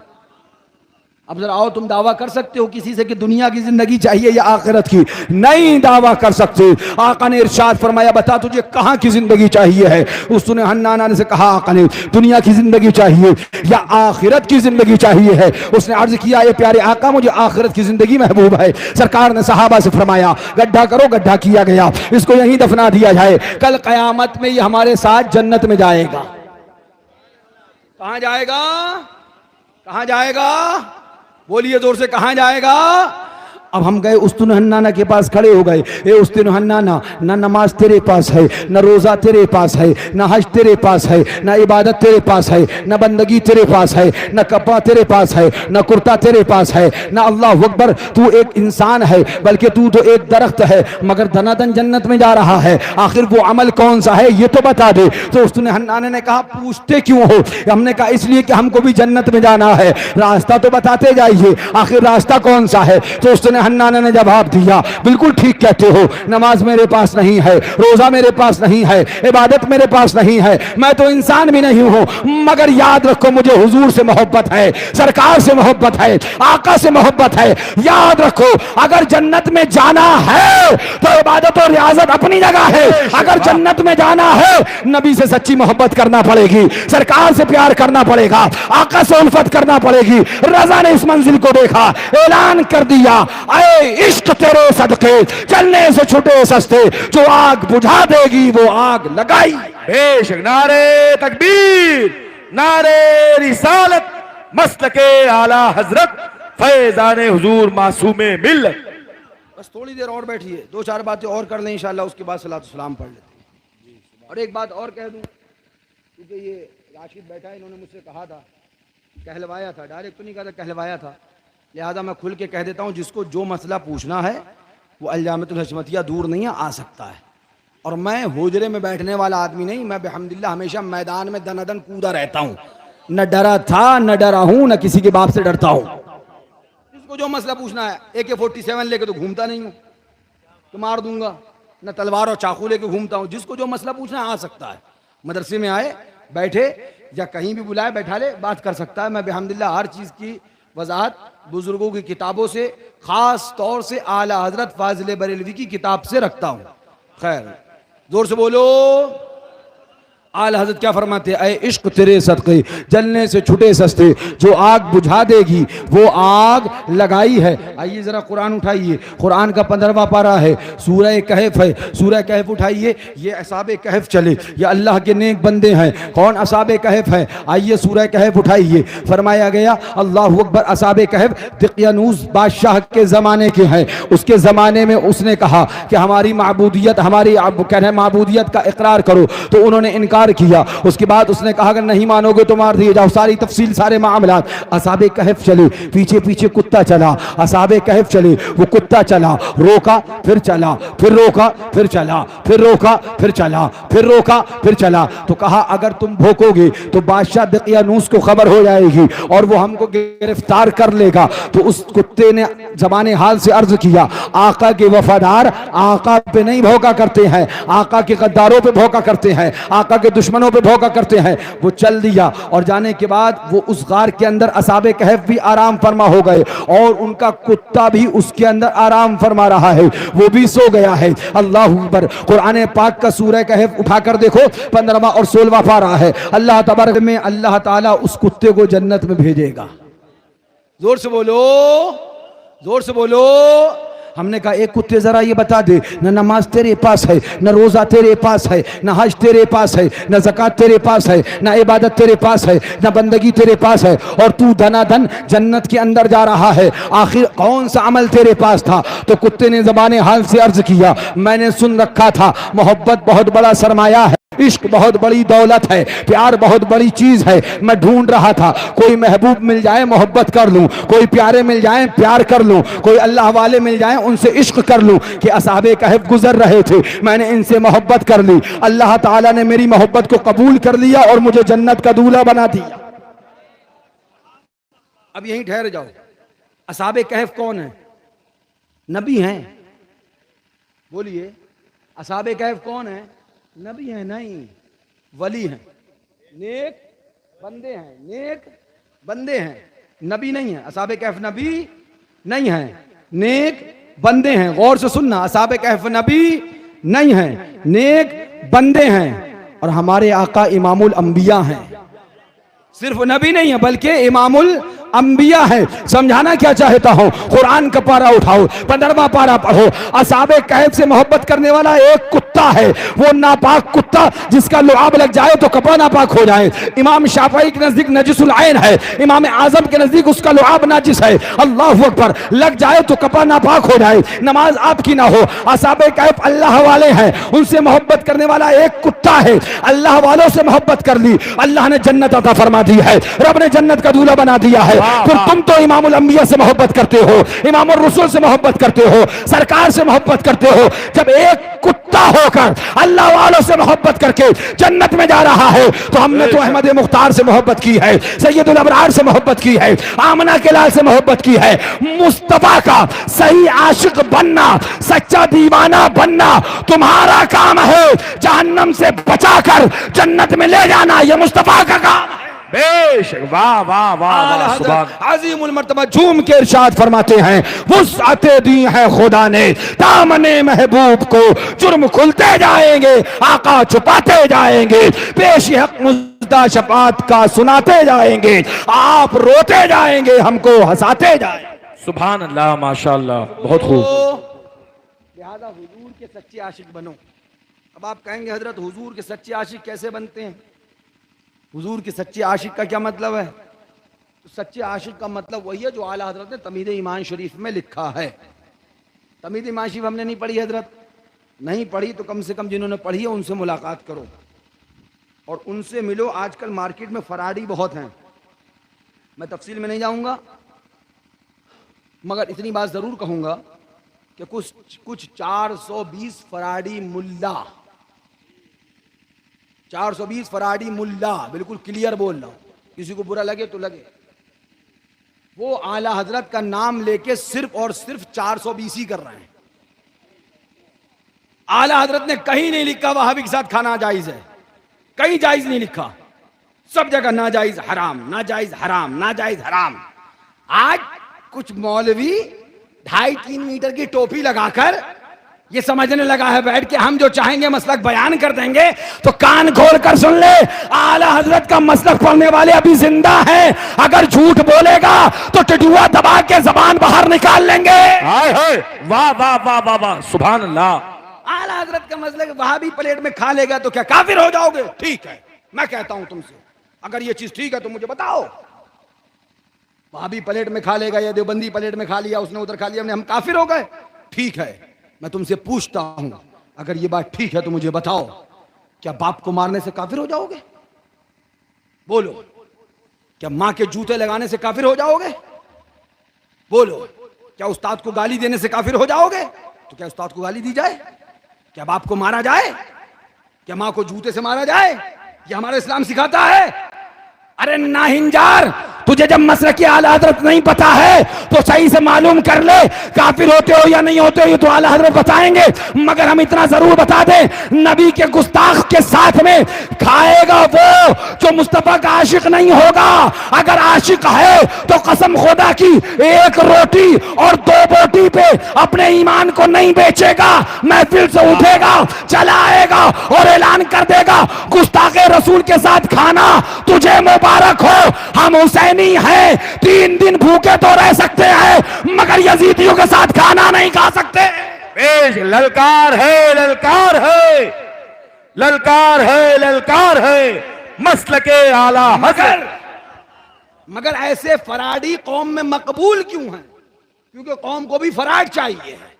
अब जरा आओ, तुम दावा कर सकते हो किसी से कि दुनिया की जिंदगी चाहिए या आखिरत की? नहीं दावा कर सकते। आका ने इरशाद फरमाया, बता तुझे कहाँ की जिंदगी चाहिए है। उसने हन्नाना ने से कहा, आका ने दुनिया की जिंदगी चाहिए या आखिरत की जिंदगी चाहिए है। उसने अर्ज किया, ये प्यारे आका, मुझे आखिरत की जिंदगी महबूब है। सरकार ने सहाबा से फरमाया, गड्ढा करो। गड्ढा किया गया, इसको यहीं दफना दिया जाए, कल कयामत में ये हमारे साथ जन्नत में जाएगा। कहाँ जाएगा? कहाँ जाएगा? बोलिए जोर से, कहां जाएगा? अब हम गए उस्तुन हन्नाना के पास, खड़े हो गए। ए उस्तुन हन्नाना, ना नमाज तेरे पास है, न रोजा तेरे पास है, न हज तेरे पास है, न इबादत तेरे पास है, न बंदगी तेरे पास है, न कपड़ा तेरे पास है, न कुर्ता तेरे पास है, न अल्लाह अकबर, तू एक इंसान है, बल्कि तू तो एक दरख्त है, मगर दनादन जन्नत में जा रहा है। आखिर वो अमल कौन सा है ये तो बता दे। तो उस्तुन हन्नाना ने कहा, पूछते क्यों हो? हमने कहा इसलिए कि हमको भी जन्नत में जाना है, रास्ता तो बताते जाइए, आखिर रास्ता कौन सा है? तो उसने हन्नाना ने जवाब दिया, बिल्कुल ठीक कहते हो, नमाज मेरे पास नहीं है, रोजा मेरे पास नहीं है, इबादत मेरे पास नहीं है, मैं तो इंसान भी नहीं हूं, मगर याद रखो मुझे हुजूर से मोहब्बत है, सरकार से मोहब्बत है, आका से मोहब्बत है। याद रखो, अगर जन्नत में जाना है तो इबादत और रियाजत अपनी जगह है, अगर जन्नत में जाना है नबी से सच्ची मोहब्बत करना पड़ेगी, सरकार से प्यार करना पड़ेगा, आका से उल्फत करना पड़ेगी। रजा ने इस मंजिल को देखा, ऐलान कर दिया, इश्क तेरे सदके चलने से छुटे सस्ते, जो आग बुझा देगी वो आग लगाई। बेशक, नारे तकबीर, नारे रिसालत, मसलके आला हजरत, फैजाने हुजूर मासूमे मिल्लत। बस थोड़ी देर और बैठिए, दो चार बातें और कर लें इंशाल्लाह, उसके बाद सलात सलाम पढ़ लेते हैं। और एक बात और कह दूं, क्योंकि ये राशिद बैठा है, इन्होंने मुझसे कहा था, कहलवाया था, डायरेक्ट तो नहीं कहा था, कहलवाया था, लिहाजा मैं खुल के कह देता हूं, जिसको जो मसला पूछना है वो अल-जामिअतुल हशमतिया दूर नहीं है, आ सकता है। और मैं हुजरे में बैठने वाला आदमी नहीं, मैं बिहम्दिल्लाह हमेशा मैदान में दनादन कूदा रहता हूं, न डरा था न डरा हूं, न किसी के बाप से डरता हूं। जिसको जो मसला पूछना है, AK-47 लेके तो घूमता नहीं हूं तो मार दूंगा, न तलवार और चाकू लेके घूमता हूं। जिसको जो मसला पूछना है आ सकता है, मदरसे में आए, बैठे या कहीं भी बुलाए बैठा ले, बात कर सकता है। मैं बिहम्दिल्लाह हर चीज़ की वजाहत बुजुर्गों की किताबों से, खास तौर से आला हजरत फाजिल बरेलवी की किताब से रखता हूं। खैर, जोर से बोलो, आला हजरत क्या फरमाते हैं, ऐ इश्क तेरे सदके जलने से छुटे सस्ते, जो आग बुझा देगी वो आग लगाई है। आइए जरा कुरान उठाइए, कुरान का 15वां पारा है, सूरह कहफ है, सूरह कहफ उठाइए। ये असाबे कहफ चले, ये अल्लाह के नेक बंदे हैं। कौन असाबे कहफ है? आइए सूरह कहफ उठाइए। फरमाया गया, अल्लाहु अकबर, असाबे कहफ दिक़यानूस बादशाह के ज़माने के हैं। उसके ज़माने में उसने कहा कि हमारी माबूदियत, हमारी माबूदियत का इकरार करो, तो उन्होंने इनकार किया। उसके बाद उसने कहा अगर नहीं मानोगे तो मार दिए जाओ। सारी तफसील, सारे मामलात। असाबे कहफ चले, पीछे पीछे कुत्ता चला। असाबे कहफ चले, वो कुत्ता चला, रोका फिर चला, फिर रोका फिर चला, फिर रोका फिर चला, फिर रोका फिर चला। तो कहा अगर तुम भोकोगे तो बादशाह दिक़यानूस को खबर हो जाएगी और वो हमको गिरफ्तार कर लेगा। तो उस कुत्ते ने ज़बाने हाल से अर्ज किया, आका के वफादार आका पे नहीं भौंका करते हैं, आका के गद्दारों पे भौंका करते हैं, आका के दुश्मनों पे भौंका करते हैं। वो चल दिया और जाने के बाद वो उस गार के अंदर असहाबे कहफ भी आराम फरमा हो गए और उनका कुत्ता भी उसके अंदर आराम फरमा रहा है, वो भी सो गया है। अल्लाह अकबर। कुरान पाक का सूरह कहफ उठाकर देखो, 15वां और 16वां पारा है। अल्लाह तबारक में अल्लाह ताला उस कुत्ते को जन्नत में भेजेगा। जोर से बोलो, जोर से बोलो। हमने कहा एक कुत्ते जरा ये बता दे, न नमाज तेरे पास है, न रोजा तेरे पास है, न हज तेरे पास है, न ज़कात तेरे पास है, न इबादत तेरे पास है, न बंदगी तेरे पास है, और तू धनाधन जन्नत के अंदर जा रहा है, आखिर कौन सा अमल तेरे पास था? तो कुत्ते ने ज़बाने हाल से अर्ज किया, मैंने सुन रखा था मोहब्बत बहुत बड़ा सरमाया है, इश्क बहुत बड़ी दौलत है, प्यार बहुत बड़ी चीज है। मैं ढूंढ रहा था कोई महबूब मिल जाए मोहब्बत कर लूं, कोई प्यारे मिल जाए प्यार कर लूं, कोई अल्लाह वाले मिल जाए उनसे इश्क कर लूं। कि असहाबे कहफ गुजर रहे थे, मैंने इनसे मोहब्बत कर ली, अल्लाह ताला ने मेरी मोहब्बत को कबूल कर लिया और मुझे जन्नत का दूल्हा बना दिया। अब यहीं ठहर जाओ। असहाबे कहफ कौन है? नबी हैं। बोलिए, असहाबे कहफ कौन है? नबी है? नहीं, वली हैं, नेक बंदे हैं, नेक बंदे हैं, नबी नहीं है। असहाबे कहफ नबी नहीं है, नेक बंदे हैं। गौर से सुनना, असहाबे कहफ नबी नहीं है, नेक बंदे हैं, और हमारे आका इमामुल अंबिया हैं। सिर्फ नबी नहीं है बल्कि इमामुल अंबिया है। समझाना क्या चाहता हूं, कुरान का पारा उठाओ, 15वां पारा पढ़ो। असहाबे कहफ से मोहब्बत करने वाला एक कुत्ता है, वो नापाक कुत्ता जिसका लुआब लग जाए तो कपड़ा नापाक हो जाए। इमाम शाफई के नजदीक नजिसुल आइन है, इमाम आजम के नजदीक उसका लुआब नाजिस है। अल्लाह अकबर। लग जाए तो कपड़ा नापाक हो जाए, नमाज आपकी ना हो। असहाबे कहफ अल्लाह वाले हैं, उनसे मोहब्बत करने वाला एक कुत्ता है। अल्लाह वालों से मोहब्बत कर ली, अल्लाह ने जन्नत अता फरमा दी है, रब ने जन्नत का दूल्हा बना दिया है। फिर तुम तो इमामुल अंबिया से मोहब्बत करते हो, इमामुल रसूल से मोहब्बत करते हो, सरकार से मोहब्बत करते हो। जब एक कुत्ता होकर अल्लाह वालों से मोहब्बत करके जन्नत में जा रहा है, तो हमने तो अहमद मुख्तार से मोहब्बत की है, सैयदुल अबरार से मोहब्बत की है, आमना के लाल से मोहब्बत की है। मुस्तफा का सही आशिक बनना, सच्चा दीवाना बनना तुम्हारा काम है। जहन्नम से बचाकर जन्नत में ले जाना यह मुस्तफा का काम है। बेशक। वाह वाह वाह, सुभान। अजीमुल मर्तबा झूम के इरशाद फरमाते हैं, वुसअते दी है खुदा ने दामने महबूब को, जुर्म खुलते जाएंगे आका छुपाते जाएंगे, पेश हक मुज्दा शफात का सुनाते जाएंगे, आप रोते जाएंगे हमको हंसाते जाएंगे। सुभान अल्लाह, माशाअल्लाह, बहुत खूब। लिहाजा हुजूर के सच्चे आशिक बनो। अब आप कहेंगे हजरत हुजूर के सच्चे आशिक कैसे बनते हैं? हुजूर के सच्चे आशिक का क्या मतलब है? तो सच्चे आशिक का मतलब वही है जो आला हजरत ने तमीद ईमान शरीफ में लिखा है। तमीद ईमान शरीफ हमने नहीं पढ़ी हजरत, नहीं पढ़ी तो कम से कम जिन्होंने पढ़ी है उनसे मुलाकात करो और उनसे मिलो। आजकल मार्केट में फराडी बहुत हैं, मैं तफसील में नहीं जाऊंगा, मगर इतनी बात जरूर कहूंगा कि कुछ 420 फराडी मुल्ला, 420 फराडी मुल्ला, बिल्कुल क्लियर बोल रहा हूं, किसी को बुरा लगे तो लगे, वो आला हजरत का नाम लेके सिर्फ और सिर्फ 420 ही कर रहे हैं। आला हजरत ने कहीं नहीं लिखा वहाबी के साथ खाना जायज है, कहीं जायज नहीं लिखा, सब जगह नाजायज हराम, नाजायज हराम, नाजायज हराम। आज कुछ मौलवी 2.5-3 मीटर की टोपी लगाकर ये समझने लगा है बैठ के हम जो चाहेंगे मसलक बयान कर देंगे। तो कान खोल कर सुन ले, आला हजरत का मसलक पढ़ने वाले अभी जिंदा हैं, अगर झूठ बोलेगा तो टिटुआ दबा के जबान बाहर निकाल लेंगे। हाय हाय, वाह वाह वाह वाह वाह, सुभान अल्लाह। आला हजरत का मसलक वहाबी प्लेट में खा लेगा तो क्या काफिर हो जाओगे? ठीक है, मैं कहता हूं तुमसे, अगर ये चीज ठीक है तो मुझे बताओ। वहाबी प्लेट में खा लेगा या देवबंदी प्लेट में खा लिया, उसने उधर खा लिया, हमने, हम काफिर हो गए? ठीक है, मैं तुमसे पूछता हूं, अगर ये बात ठीक है तो मुझे बताओ, क्या बाप को मारने से काफिर हो जाओगे? बोलो। क्या मां के जूते लगाने से काफिर हो जाओगे? बोलो। क्या उस्ताद को गाली देने से काफिर हो जाओगे? तो क्या उस्ताद को गाली दी जाए? क्या बाप को मारा जाए? क्या मां को जूते से मारा जाए? ये हमारा इस्लाम सिखाता है? अरे नाहिंजार, तुझे जब मसलक की आला हजरत नहीं पता है तो सही से मालूम कर ले, काफिर होते हो या नहीं होते हो ये तो आला हजरत बताएंगे। मगर हम इतना जरूर बता दें, नबी के गुस्ताख के साथ में खाएगा वो जो मुस्तफा का आशिक नहीं होगा। अगर आशिक है तो कसम खुदा की एक रोटी और दो बोटी पे अपने ईमान को नहीं बेचेगा, महफिल से उठेगा, चला आएगा और ऐलान कर देगा गुस्ताखे रसूल के साथ खाना तुझे मुबारक हो। हम हुसैनी हैं, 3 दिन भूखे तो रह सकते हैं मगर यजीदियों के साथ खाना नहीं खा सकते। पेश ललकार है, ललकार है, ललकार है, ललकार है मसलके आला हजरत। मगर ऐसे फराडी कौम में मकबूल क्यों हैं? क्योंकि कौम को भी फराड चाहिए है,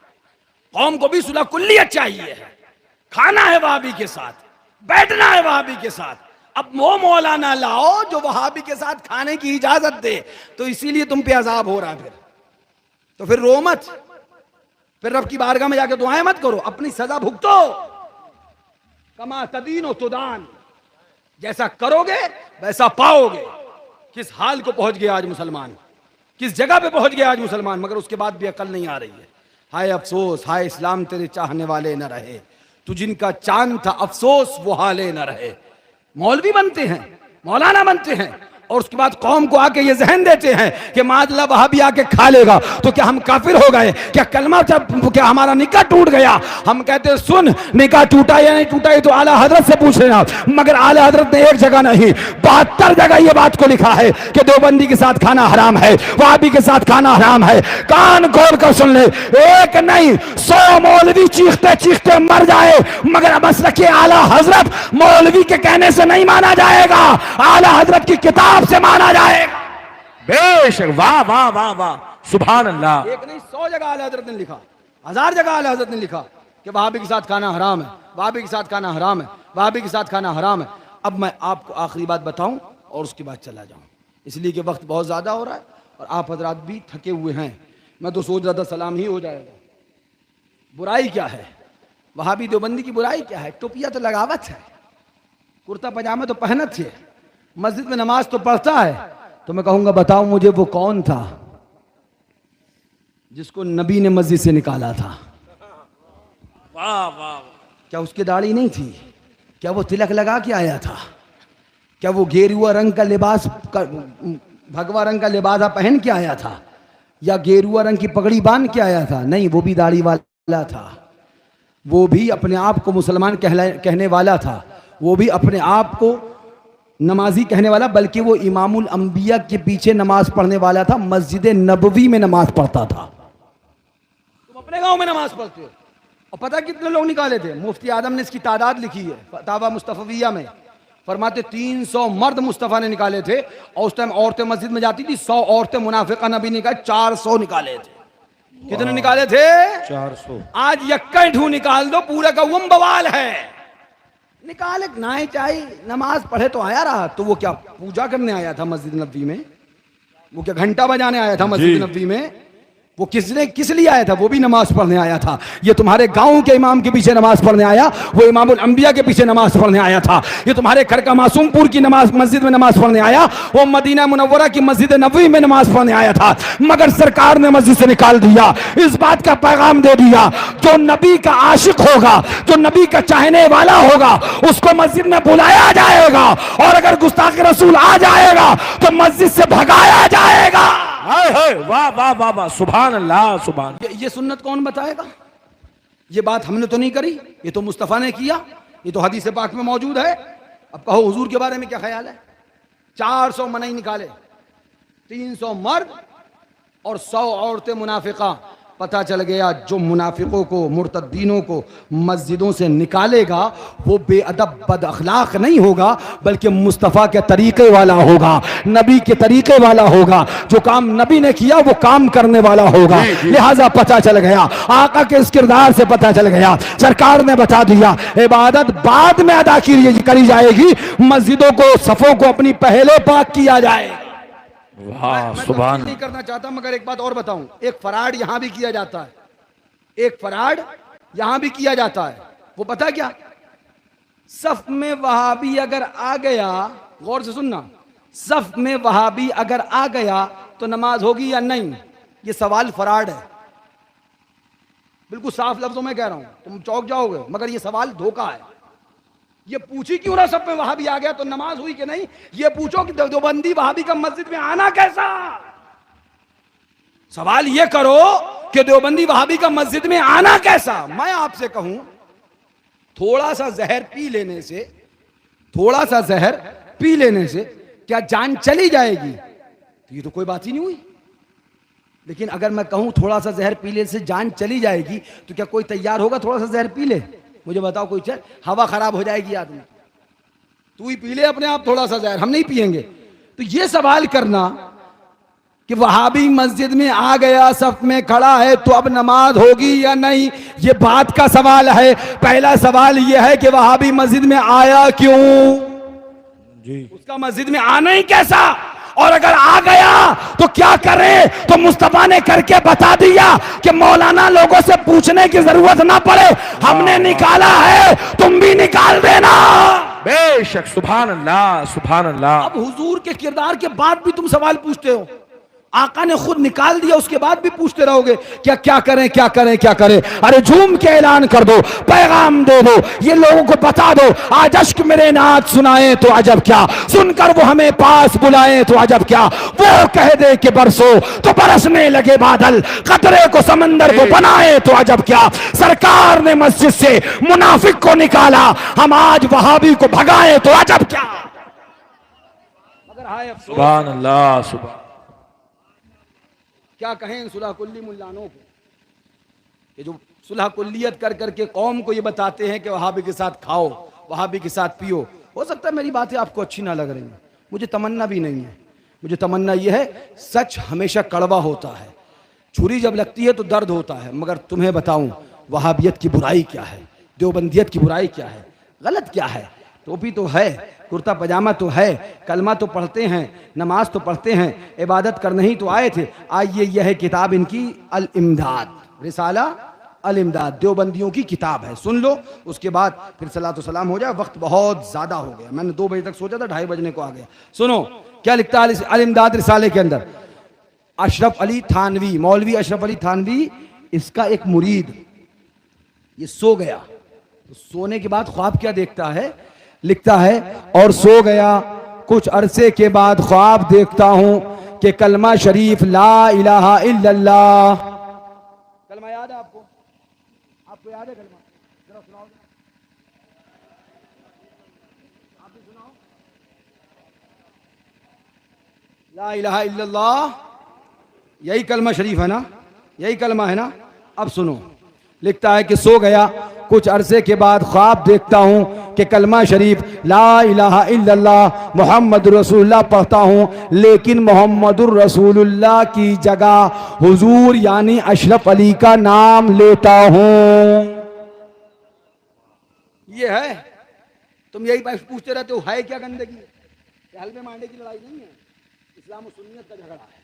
कौम को भी सुलह कुल्लियत चाहिए है, खाना है वहाबी के साथ, बैठना है वहाबी के साथ। अब वो मौलाना लाओ जो वहाबी के साथ खाने की इजाजत दे, तो इसीलिए तुम पे अजाब हो रहा। तो फिर रो मत, फिर रब की बारगाह में जाके दुआएं मत करो, अपनी सजा भुगतो। कमा तदीन व तुदान, जैसा करोगे वैसा पाओगे। किस हाल को पहुंच गया आज मुसलमान, किस जगह पे पहुंच गया आज मुसलमान, मगर उसके बाद भी अकल नहीं आ रही है। हाय अफसोस, हाय इस्लाम तेरे चाहने वाले न रहे, तू जिनका चांद था अफसोस वो हाले न रहे। मौलवी बनते हैं, मौलाना बनते हैं और उसके बाद कौम को आके ये जहन देते हैं कि मादला वहाबी आके खा लेगा तो क्या हम काफिर हो गए? क्या कलमा क्या हमारा निकाह टूट गया? हम कहते हैं सुन, निकाह टूटा या नहीं टूटा ये तो आला हजरत से पूछ लेना। मगर आला हजरत ने एक जगह नहीं 72 जगह ये बात को लिखा है कि देवबंदी के साथ खाना हराम है, वहाबी के साथ खाना हराम है। कान खोल कर सुन ले, एक नहीं 100 मौलवी चीखते चीखते मर जाए मगर मसलक के आला हजरत मौलवी के कहने से नहीं माना जाएगा, आला हजरत की किताब से माना जाएगा। बेशक, वाह वाह वाह वाह, सुभान अल्लाह। एक नहीं 100 जगह आला हजरत ने लिखा, 1000 जगह आला हजरत ने लिखा कि वहाबी के साथ खाना हराम है, वहाबी के साथ खाना हराम है, वहाबी के साथ खाना हराम है। अब मैं आपको आखिरी बात बताऊं और उसके बाद चला जाऊं, इसलिए कि वक्त बहुत ज्यादा हो रहा है और आप हजरात भी थके हुए हैं। मैं तो सोच रहा था सलाम ही हो जाएगा। बुराई क्या है? वहाबी देवबंदी की बुराई क्या है? टोपिया तो लगावत है, कुर्ता पजामा तो पहनत है, मस्जिद में नमाज तो पढ़ता है। तो मैं कहूंगा बताओ मुझे वो कौन था जिसको नबी ने मस्जिद से निकाला था? वाह वाह। क्या उसकी दाढ़ी नहीं थी? क्या वो तिलक लगा के आया था? क्या वो गेरुआ रंग का लिबास भगवा रंग का लिबासा पहन के आया था? या गेरुआ रंग की पगड़ी बांध के आया था? नहीं, वो भी दाढ़ी वाला था, वो भी अपने आप को मुसलमान कहने वाला था, वो भी अपने आप को नमाजी कहने वाला, बल्कि वो इमामुल अंबिया के पीछे नमाज पढ़ने वाला था, मस्जिद नबवी में नमाज पढ़ता था। तुम अपने गांव में नमाज पढ़ते हो और पता कितने लोग निकाले थे? मुफ्ती आदम ने इसकी तादाद लिखी है फतावा मुस्तफविया में, फरमाते 300 मर्द मुस्तफ़ा ने निकाले थे और उस टाइम औरतें मस्जिद में जाती थी, 100 औरतें मुनाफिका नबी निकाले, 400 निकाले थे। कितने निकाले थे? 400। आज यक्का ढू निकाल दो, पूरा का वो बवाल है। निकाले ना ही चाहिए, नमाज पढ़े तो आया रहा। तो वो क्या पूजा करने आया था मस्जिद नबवी में? वो क्या घंटा बजाने आया था मस्जिद नबवी में? वो किस लिए आया था? वो भी नमाज पढ़ने आया था। ये तुम्हारे गांव के इमाम के पीछे नमाज पढ़ने आया, वो इमामुल अंबिया के पीछे नमाज पढ़ने आया था। ये तुम्हारे घर का मासूमपुर की मस्जिद में नमाज पढ़ने आया, वो मदीना मुनव्वरा की मस्जिद नबवी में नमाज पढ़ने आया था। मगर सरकार ने मस्जिद से निकाल दिया, इस बात का पैगाम दे दिया जो नबी का आशिक होगा, जो नबी का चाहने वाला होगा, उसको मस्जिद में बुलाया जाएगा और अगर गुस्ताख रसूल आ जाएगा तो मस्जिद से भगाया जाएगा। वाह वाह वाह वाह, सुभान अल्लाह, सुभान। ये सुन्नत कौन बताएगा? ये बात हमने तो नहीं करी, ये तो मुस्तफ़ा ने किया, ये तो हदीस पाक में मौजूद है। अब कहो हुजूर के बारे में क्या ख्याल है? 400 मनई निकाले, 300 मर्द और 100 औरतें मुनाफिका। पता चल गया जो मुनाफिकों को, मुर्तद्दीनों को मस्जिदों से निकालेगा वो बेअदब बद अखलाक नहीं होगा, बल्कि मुस्तफ़ा के तरीके वाला होगा, नबी के तरीके वाला होगा। जो काम नबी ने किया वो काम करने वाला होगा। लिहाजा पता चल गया, आका के इस किरदार से पता चल गया, सरकार ने बता दिया इबादत बाद में अदा करी जाएगी, मस्जिदों को, सफ़ों को अपनी पहले पाक किया जाए। वाह, सुभान। नहीं करना चाहता मगर एक बात और बताऊं, एक फराड यहां भी किया जाता है, एक फराड यहां भी किया जाता है। वो पता क्या? सफ में वहाबी अगर आ गया, गौर से सुनना, सफ में वहाबी अगर आ गया तो नमाज होगी या नहीं? ये सवाल फराड है, बिल्कुल साफ लफ्जों में कह रहा हूं, तुम चौंक जाओगे, मगर ये सवाल धोखा है। ये पूछी क्यों ना सब में वहाबी आ गया तो नमाज हुई कि नहीं, ये पूछो कि देवबंदी वहाबी का मस्जिद में आना कैसा। सवाल ये करो कि देवबंदी वहाबी का मस्जिद में आना कैसा। मैं आपसे कहूं, थोड़ा सा जहर पी लेने से, थोड़ा सा जहर पी लेने से क्या जान चली जाएगी? तो ये तो कोई बात ही नहीं हुई। लेकिन अगर मैं कहूं थोड़ा सा जहर पी लेने से जान चली जाएगी, तो क्या कोई तैयार होगा थोड़ा सा जहर पी ले? मुझे बताओ कोई चल, हवा खराब हो जाएगी आदमी, तू ही पी ले अपने आप थोड़ा सा जहर, हम नहीं पिएंगे। तो ये सवाल करना कि वहाबी मस्जिद में आ गया, सफ में खड़ा है, तो अब नमाज होगी या नहीं, ये बात का सवाल है। पहला सवाल ये है कि वहाबी मस्जिद में आया क्यों जी, उसका मस्जिद में आना ही कैसा, और अगर आ गया तो क्या करे। तो मुस्तफा ने करके बता दिया कि मौलाना लोगों से पूछने की जरूरत ना पड़े, हमने निकाला है, तुम भी निकाल देना। बेशक, सुभान अल्लाह सुभान अल्लाह। अब हुजूर के किरदार के बाद भी तुम सवाल पूछते हो, आका ने खुद निकाल दिया, उसके बाद भी पूछते रहोगे क्या क्या करें क्या करें क्या करें। अरे झूम के ऐलान कर दो, पैगाम दे दो, ये लोगों को बता दो, आज अश्क मेरे नात सुनाए तो अजब क्या, सुनकर वो हमें पास बुलाए तो अजब क्या, वो कह दे कि बरसो तो बरसने लगे बादल, कतरे को समंदर को बनाए तो अजब क्या। सरकार ने मस्जिद से मुनाफिक को निकाला, हम आज वहाबी को भगाए तो अजब क्या। मगर हाय अफसोस, सुभान अल्लाह सुभान। क्या कहें सुलह कुल्ली मुल्लानों को, ये जो सुलह कुल्लियत कर करके कौम को ये बताते हैं कि वहाबी के साथ खाओ, वहाबी के साथ पियो। हो सकता है मेरी बातें आपको अच्छी ना लग रही हैं, मुझे तमन्ना भी नहीं है। मुझे तमन्ना ये है, सच हमेशा कड़वा होता है, छुरी जब लगती है तो दर्द होता है। मगर तुम्हें बताऊं वहाबियत की बुराई क्या है, देवबंदियत की बुराई क्या है, गलत क्या है। टोपी तो है, कुर्ता पजामा तो है, कलमा तो पढ़ते हैं, नमाज तो पढ़ते हैं, इबादत करने ही तो आए थे। आइए यह है किताब इनकी अल इमदाद, रिसाला अल इमदाद, देवबंदियों की किताब है, सुन लो, उसके बाद फिर सलातो सलाम हो जाए। वक्त बहुत ज़्यादा हो गया, मैंने 2 बजे तक सोचा था, 2:30 बजने को आ गया। सुनो क्या लिखता है अल इमदाद रिसाले के अंदर। अशरफ अली थानवी, मौलवी अशरफ अली थानवी, इसका एक मुरीद ये सो गया, तो सोने के बाद ख्वाब क्या देखता है, लिखता है, और सो गया, कुछ अरसे के बाद ख्वाब देखता हूं कि कलमा शरीफ ला इलाहा इल्लल्लाह। कलमा याद है आपको? आपको याद है कलमा? जरा सुनाओ, आप भी सुनाओ। ला इलाहा इल्लल्लाह, यही कलमा शरीफ है ना, यही कलमा है ना। अब सुनो, लिखता है कि सो गया, कुछ अरसे के बाद ख्वाब देखता हूं कि कलमा शरीफ ला इलाहा इल्लल्लाह मोहम्मद रसूलुल्लाह पढ़ता हूं, लेकिन मोहम्मदुर रसूलुल्लाह की जगह हुजूर यानी अशरफ अली का नाम लेता हूं। ये है, तुम यही पूछते रहते हो, है क्या गंदगी? हलवे मांडे की लड़ाई नहीं है, इस्लाम और सुन्नियत का झगड़ा है,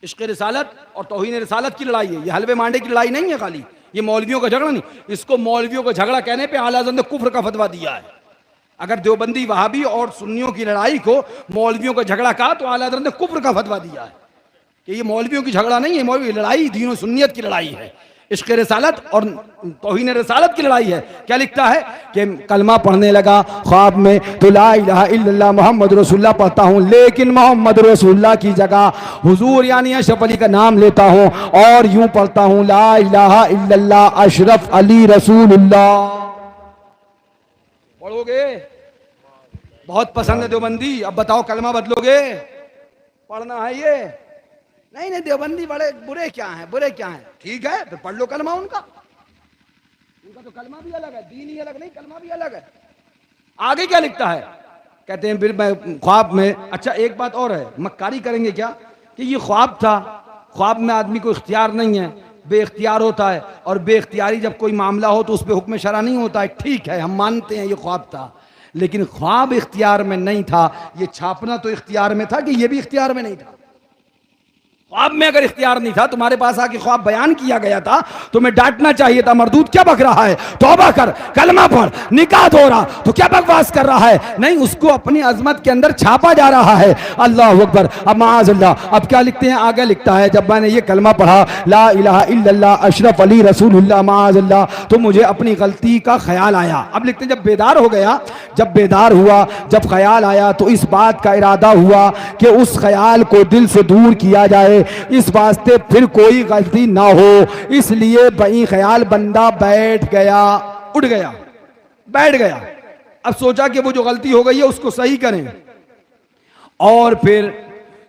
इश्क़ रिसालत और तौहीन रिसालत की लड़ाई है। ये हलवे मांडे की लड़ाई नहीं है खाली, ये मौलवियों का झगड़ा नहीं। इसको मौलवियों का झगड़ा कहने पे आला हज़रत ने कुफ्र का फतवा दिया है। अगर देवबंदी वहाबी और सुन्नियों की लड़ाई को मौलवियों का झगड़ा कहा तो आला हज़रत ने कुफ्र का फतवा दिया है कि ये मौलवियों की झगड़ा नहीं है, मौलवी लड़ाई दीन और सुन्नियत की लड़ाई है, इश्क़ रिसालत और तौहीन रिसालत की लड़ाई है। क्या लिखता है कि कलमा पढ़ने लगा ख्वाब में, तो ला इलाहा इल्लल्लाह मोहम्मद रसूलुल्लाह पढ़ता हूँ, लेकिन मोहम्मद रसूलुल्लाह की जगह हुजूर यानी अशरफ अली का नाम लेता हूँ, और यूं पढ़ता हूँ ला इलाहा इल्लल्लाह अशरफ अली रसूलुल्लाह। पढ़ोगे? बहुत पसंद है देवबंदी। अब बताओ कलमा बदलोगे? पढ़ना है ये? नहीं नहीं, देवबंदी बड़े बुरे क्या हैं, बुरे क्या हैं? ठीक है, तो पढ़ लो कलमा उनका तो कलमा भी अलग है, दीन ही अलग नहीं, कलमा भी अलग है। आगे क्या लिखता है? कहते हैं फिर मैं ख्वाब में, अच्छा एक बात और है, मक्कारी करेंगे क्या कि ये ख्वाब था, ख्वाब में आदमी को इख्तियार नहीं है, बेइख्तियार होता है, और बेइख्तियारी जब कोई मामला हो तो उस पर हुक्म शरा नहीं होता है। ठीक है, हम मानते हैं ये ख्वाब था, लेकिन ख्वाब इख्तियार में नहीं था, ये छापना तो इख्तियार में था कि ये भी इख्तियार में नहीं था। ख्वाब में अगर इख्तियार नहीं था, तुम्हारे पास आके ख्वाब बयान किया गया था, तुम्हें डांटना चाहिए था, मरदूद क्या बक रहा है, तौबा कर, कलमा पढ़, निकाह हो रहा तो क्या बकवास कर रहा है। नहीं, उसको अपनी अजमत के अंदर छापा जा रहा है। अल्लाह अकबर। अब माअज़ल्लाह, अब क्या लिखते हैं, आगे लिखता है, जब मैंने ये कलमा पढ़ा ला इलाहा इल्लल्लाह अशरफ अली रसूलुल्लाह माअज़ल्लाह, तो मुझे अपनी गलती का ख्याल आया। अब लिखते हैं, जब बेदार हो गया, जब बेदार हुआ, जब ख्याल आया, तो इस बात का इरादा हुआ कि उस ख्याल को दिल से दूर किया जाए, इस वास्ते फिर कोई गलती ना हो, इसलिए बई ख्याल बंदा बैठ गया, उठ गया, बैठ गया। अब सोचा कि वो जो गलती हो गई है उसको सही करें, और फिर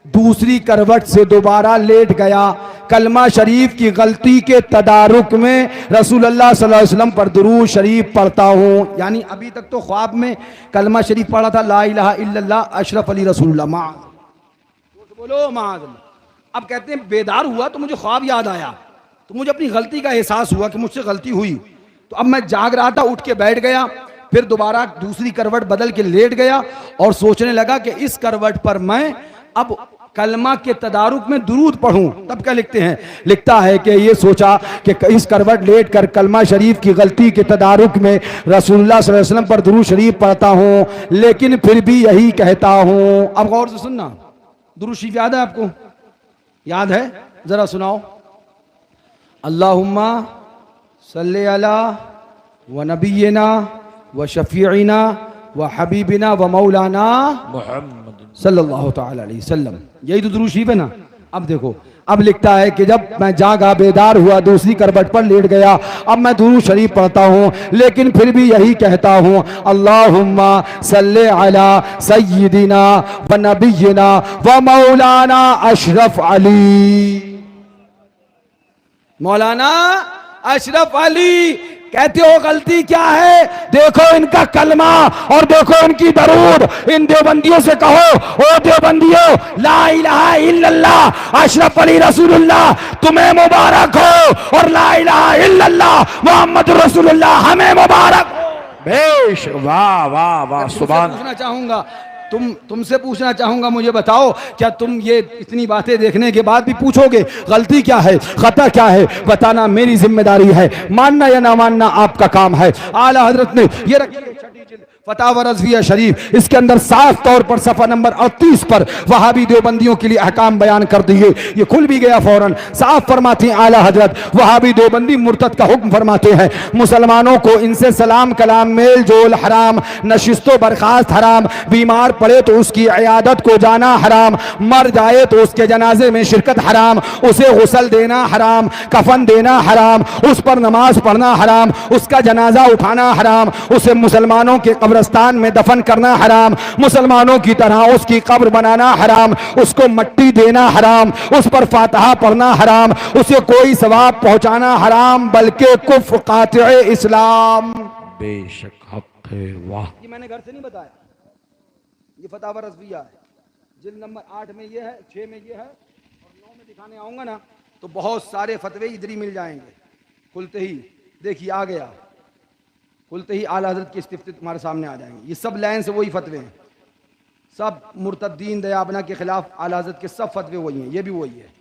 दूसरी करवट से दोबारा लेट गया। कलमा शरीफ की गलती के तदारुक में रसूलुल्लाह सल्लल्लाहु अलैहि वसल्लम पर दुरूद शरीफ पढ़ता हूँ। यानी अभी तक तो ख्वाब में कलमा शरीफ पढ़ा था, ला इलाहा इल्लल्लाह अशरफ अली रसूलुल्लाह बोलो माअज़ल्लाह। अब कहते हैं बेदार हुआ तो मुझे ख्वाब याद आया, तो मुझे अपनी गलती का एहसास हुआ कि मुझसे गलती हुई। तो अब मैं जाग रहा था, उठ के बैठ गया, फिर दोबारा दूसरी करवट बदल के लेट गया और सोचने लगा कि इस करवट पर मैं अब कलमा के तदारुक में दुरूद पढ़ूं। तब क्या लिखते हैं, लिखता है कि ये सोचा कि इस करवट लेट कर कलमा शरीफ की गलती के तदारुक में रसूलुल्लाह सल्लल्लाहु अलैहि वसल्लम पर दुरूद शरीफ पढ़ता हूं, लेकिन फिर भी यही कहता हूं। अब गौर से सुनना, दुरूद शरीफ याद है आपको, याद है, जरा सुनाओ। अल्लाहुम्मा सल्ली अला व नबीना व शफीना व हबीबिना व मौलाना मुहम्मद सल्लल्लाहु तआला अलैहि वसल्लम। यही तो दुरूद शरीफ है ना। अब देखो, अब लिखता है कि जब मैं जागा, बेदार हुआ, दूसरी करवट पर लेट गया, अब मैं दुरूद शरीफ पढ़ता हूँ, लेकिन फिर भी यही कहता हूँ, अल्लाहुम्मा सल्ले अला सय्यिदिना व नबिय्यिना व मौलाना अशरफ अली। मौलाना अशरफ अली कहते हो गलती क्या है, देखो इनका कलमा और देखो इनकी दरूद। इन देवबंदियों से कहो, ओ देवबंदियों, ला इलाहा इल्लल्लाह अशरफ अली रसूलुल्लाह तुम्हें मुबारक हो, और ला इलाहा इल्लल्लाह मोहम्मद रसूलुल्लाह हमें मुबारक हो। बेश, वाह वाह वाह, सुभान। पूछना चाहूंगा, तुमसे पूछना चाहूंगा, मुझे बताओ, क्या तुम ये इतनी बातें देखने के बाद भी पूछोगे गलती क्या है, खता क्या है? बताना मेरी जिम्मेदारी है, मानना या ना मानना आपका काम है। आला हजरत ने ये रखी फतावा रज़विया शरीफ, इसके अंदर साफ तौर पर सफा नंबर 38 पर वहाबी देवबंदियों के लिए अहकाम बयान कर दिए। ये खुल भी गया फौरन, साफ फरमाते हैं आला हजरत, वहाबी देवबंदी मुर्तद का हुक्म फरमाते हैं, मुसलमानों को इनसे सलाम कलाम मेल जोल हराम, नशिस्तो बर्खास्त हराम, बीमार पड़े तो उसकी इयादत को जाना हराम, मर जाए तो उसके जनाजे में शिरकत हराम, उसे गुस्ल देना हराम, कफन देना हराम, उस पर नमाज पढ़ना हराम, उसका जनाजा उठाना हराम, उसे मुसलमानों के कब्रिस्तान में दफन करना हराम, मुसलमानों की तरह उसकी कब्र बनाना हराम, उसको मट्टी देना हराम, उस पर फातिहा पढ़ना हराम, उसे कोई सवाब पहुंचाना हराम, बल्कि कुफ्र कातिए इस्लाम। बेशक हक है, वाह। ये मैंने घर से नहीं बताया, ये फतावा रज़विया है, जिल्द नंबर 8 में ये है, 6 में ये है, और 9 में दिखाने आऊंगा ना तो बहुत सारे फतवे इधर ही मिल जाएंगे। खुलते ही देखिए आ गया, खुलते ही आला हज़रत की इस्तिफ्ते तुम्हारे सामने आ जाएंगे। ये सब लाइन से वही फतवे हैं, सब मुर्तद्दीन दयाबना के खिलाफ आला हज़रत के सब फतवे वही हैं, ये भी वही है।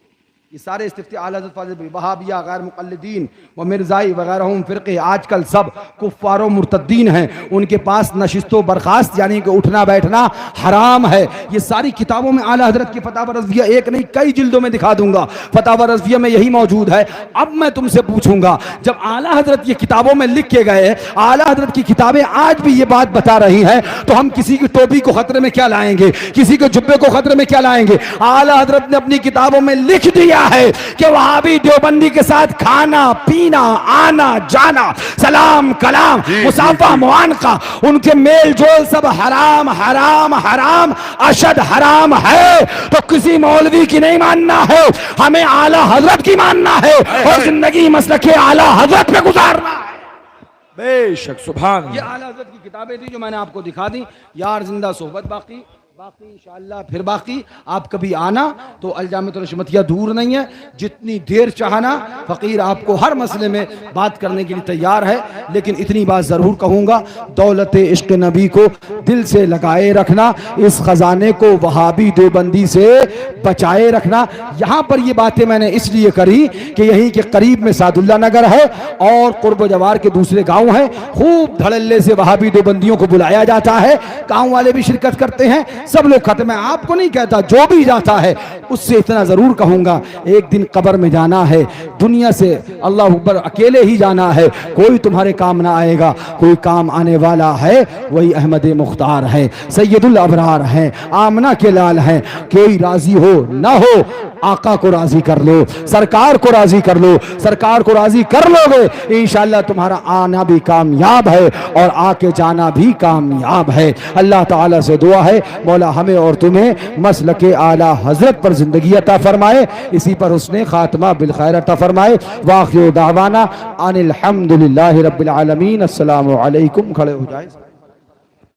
ये सारे इस्तिफ्ते आला हज़रत फाज़िल वहाबिया गैर मुक़ल्लिदीन व मिर्ज़ाई वगैरह हम फ़िरक़े आजकल सब कुफ़ार मुर्तद्दीन हैं, उनके पास नशिस्तो बर्खास्त यानी कि उठना बैठना हराम है। ये सारी किताबों में आला हज़रत की फतावा रज़विया एक नहीं कई जिल्दों में दिखा दूंगा, फतावा रज़विया में यही मौजूद है। अब मैं तुमसे पूछूंगा, जब आला हज़रत ये किताबों में लिख के गए, आला हज़रत की किताबें आज भी ये बात बता रही हैं, तो हम किसी की टोपी को खतरे में क्या लाएंगे, किसी के जुब्बे को खतरे में क्या लाएंगे? आला हज़रत ने अपनी किताबों में लिख दिया है कि वहाबी देवबंदी के साथ खाना पीना आना जाना सलाम कलाम मुसाफा मुआनका उनके मेल जोल सब हराम हराम हराम अशद हराम है। तो किसी मौलवी की नहीं मानना है, हमें आला हजरत की मानना है और जिंदगी मसलके आला हजरत पे गुजारना है। बेशक सुभान। ये आला हजरत की किताबें थी जो मैंने आपको दिखा दी। यार जिंदा सोहबत बाकी, बाकी इंशाअल्लाह फिर बाकी आप कभी आना तो अलजामतुल हशमतिया दूर नहीं है, जितनी देर चाहना फ़कीर आपको हर मसले में बात करने के लिए तैयार है। लेकिन इतनी बात ज़रूर कहूँगा, दौलत इश्क नबी को दिल से लगाए रखना, इस ख़जाने को वहाबी देवबंदी से बचाए रखना। यहाँ पर ये बातें मैंने इसलिए करी कि यहीं के करीब में सादुल्ला नगर है और कुर्ब जवार के दूसरे गाँव हैं, खूब धड़ल्ले से वहाबी देवबंदियों को बुलाया जाता है, गाँव वाले भी शिरकत करते हैं, सब लोग खाते। मैं आपको नहीं कहता, जो भी जाता है उससे इतना जरूर कहूंगा, एक दिन कब्र में जाना है, दुनिया से अल्लाह अकबर अकेले ही जाना है, कोई तुम्हारे काम ना आएगा, कोई काम आने वाला है वही अहमद मुख्तार है, सैयदुल अबरार है, आमना के लाल हैं। कोई राजी हो ना हो, आका को राजी कर लो, सरकार को राजी कर लो, सरकार को राजी कर लोगे इंशाअल्लाह तुम्हारा आना भी कामयाब है और आके जाना भी कामयाब है। अल्लाह ताला से दुआ है मौला हमें और तुम्हें मसलके आला हजरत पर जिंदगी अता फरमाए, इसी पर उसने खात्मा बिल खैर अता फरमाए। वाखिर दावाना अनिल हम्दुलिल्लाहि रब्बिल आलमीन। अस्सलामु अलैकुम। खड़े हो जाए।